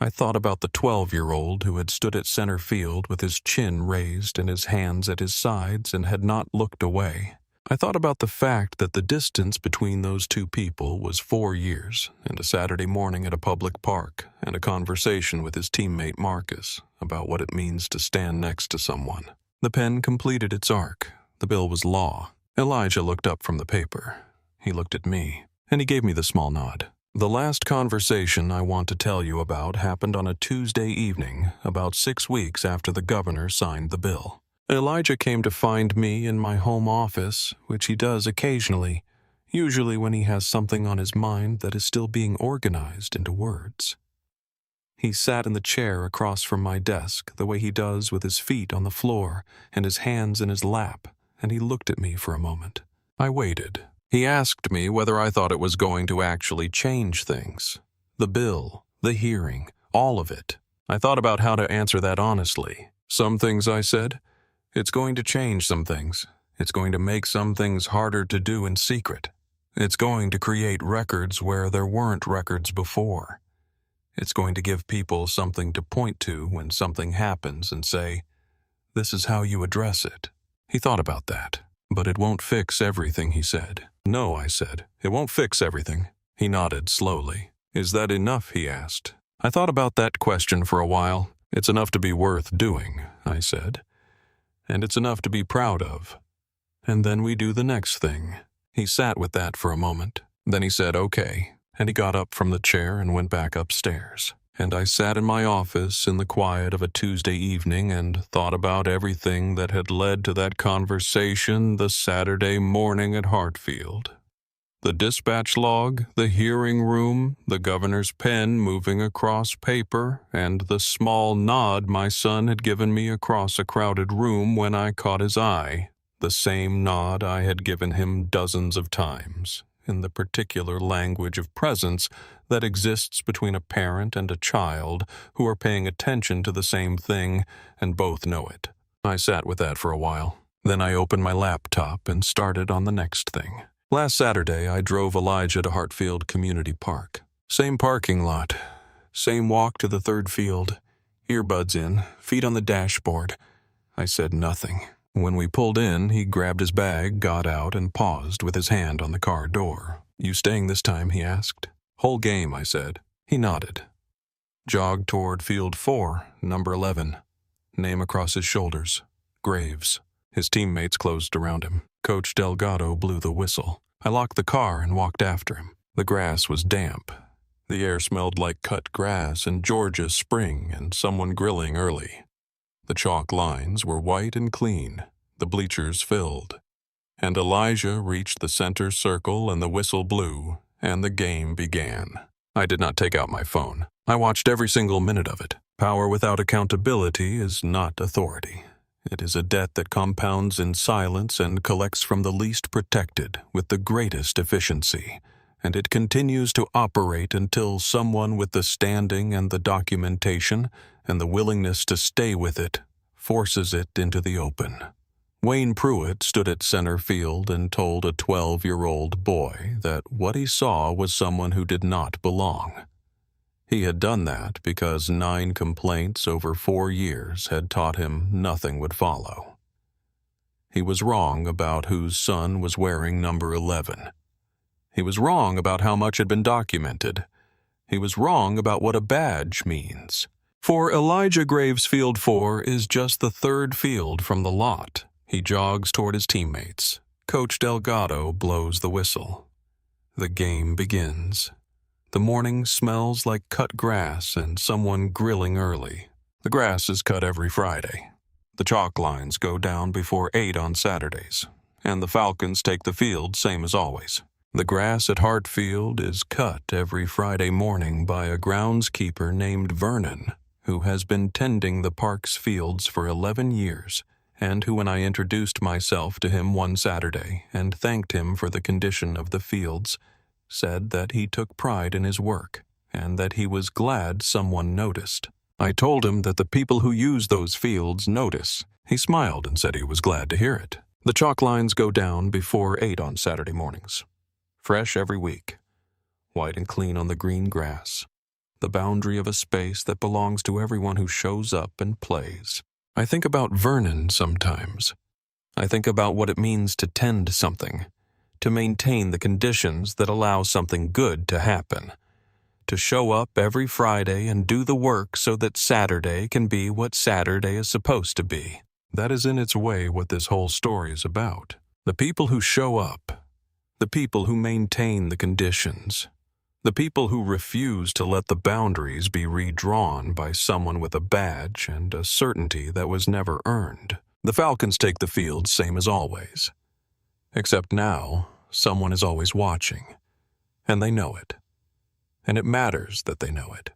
I thought about the 12-year-old who had stood at center field with his chin raised and his hands at his sides and had not looked away. I thought about the fact that the distance between those two people was 4 years, and a Saturday morning at a public park, and a conversation with his teammate Marcus about what it means to stand next to someone. The pen completed its arc. The bill was law. Elijah looked up from the paper. He looked at me, and he gave me the small nod. The last conversation I want to tell you about happened on a Tuesday evening, about 6 weeks after the governor signed the bill. Elijah came to find me in my home office, which he does occasionally, usually when he has something on his mind that is still being organized into words. He sat in the chair across from my desk, the way he does with his feet on the floor and his hands in his lap, and he looked at me for a moment. I waited. He asked me whether I thought it was going to actually change things. The bill, the hearing, all of it. I thought about how to answer that honestly. Some things, I said. It's going to change some things. It's going to make some things harder to do in secret. It's going to create records where there weren't records before. It's going to give people something to point to when something happens and say, this is how you address it. He thought about that. But it won't fix everything, he said. No, I said. It won't fix everything. He nodded slowly. Is that enough, he asked. I thought about that question for a while. It's enough to be worth doing, I said. And it's enough to be proud of. And then we do the next thing. He sat with that for a moment. Then he said, okay. And he got up from the chair and went back upstairs. And I sat in my office in the quiet of a Tuesday evening and thought about everything that had led to that conversation the Saturday morning at Hartfield. The dispatch log, the hearing room, the governor's pen moving across paper, and the small nod my son had given me across a crowded room when I caught his eye, the same nod I had given him dozens of times, in the particular language of presence that exists between a parent and a child who are paying attention to the same thing and both know it. I sat with that for a while. Then I opened my laptop and started on the next thing. Last Saturday, I drove Elijah to Hartfield Community Park. Same parking lot, same walk to the third field, earbuds in, feet on the dashboard. I said nothing. When we pulled in, he grabbed his bag, got out, and paused with his hand on the car door. You staying this time, he asked. Whole game, I said. He nodded. Jogged toward field 4, number 11. Name across his shoulders. Graves. His teammates closed around him. Coach Delgado blew the whistle. I locked the car and walked after him. The grass was damp. The air smelled like cut grass and Georgia spring and someone grilling early. The chalk lines were white and clean, the bleachers filled. And Elijah reached the center circle and the whistle blew, and the game began. I did not take out my phone. I watched every single minute of it. Power without accountability is not authority. It is a debt that compounds in silence and collects from the least protected with the greatest efficiency, and it continues to operate until someone with the standing and the documentation and the willingness to stay with it forces it into the open. Wayne Pruitt stood at center field and told a 12-year-old boy that what he saw was someone who did not belong. He had done that because 9 complaints over 4 years had taught him nothing would follow. He was wrong about whose son was wearing number 11. He was wrong about how much had been documented. He was wrong about what a badge means. For Elijah Graves Field 4 is just the third field from the lot. He jogs toward his teammates. Coach Delgado blows the whistle. The game begins. The morning smells like cut grass and someone grilling early. The grass is cut every Friday. The chalk lines go down before 8 on Saturdays, and the Falcons take the field same as always. The grass at Hartfield is cut every Friday morning by a groundskeeper named Vernon, who has been tending the park's fields for 11 years, and who, when I introduced myself to him one Saturday and thanked him for the condition of the fields, said that he took pride in his work and that he was glad someone noticed. I told him that the people who use those fields notice. He smiled and said he was glad to hear it. The chalk lines go down before 8 on Saturday mornings. Fresh every week. White and clean on the green grass. the boundary of a space that belongs to everyone who shows up and plays. I think about Vernon sometimes. I think about what it means to tend something, to maintain the conditions that allow something good to happen, to show up every Friday and do the work so that Saturday can be what Saturday is supposed to be. That is in its way what this whole story is about. The people who show up, the people who maintain the conditions, the people who refuse to let the boundaries be redrawn by someone with a badge and a certainty that was never earned. The Falcons take the field same as always. Except now, someone is always watching, and they know it. And it matters that they know it.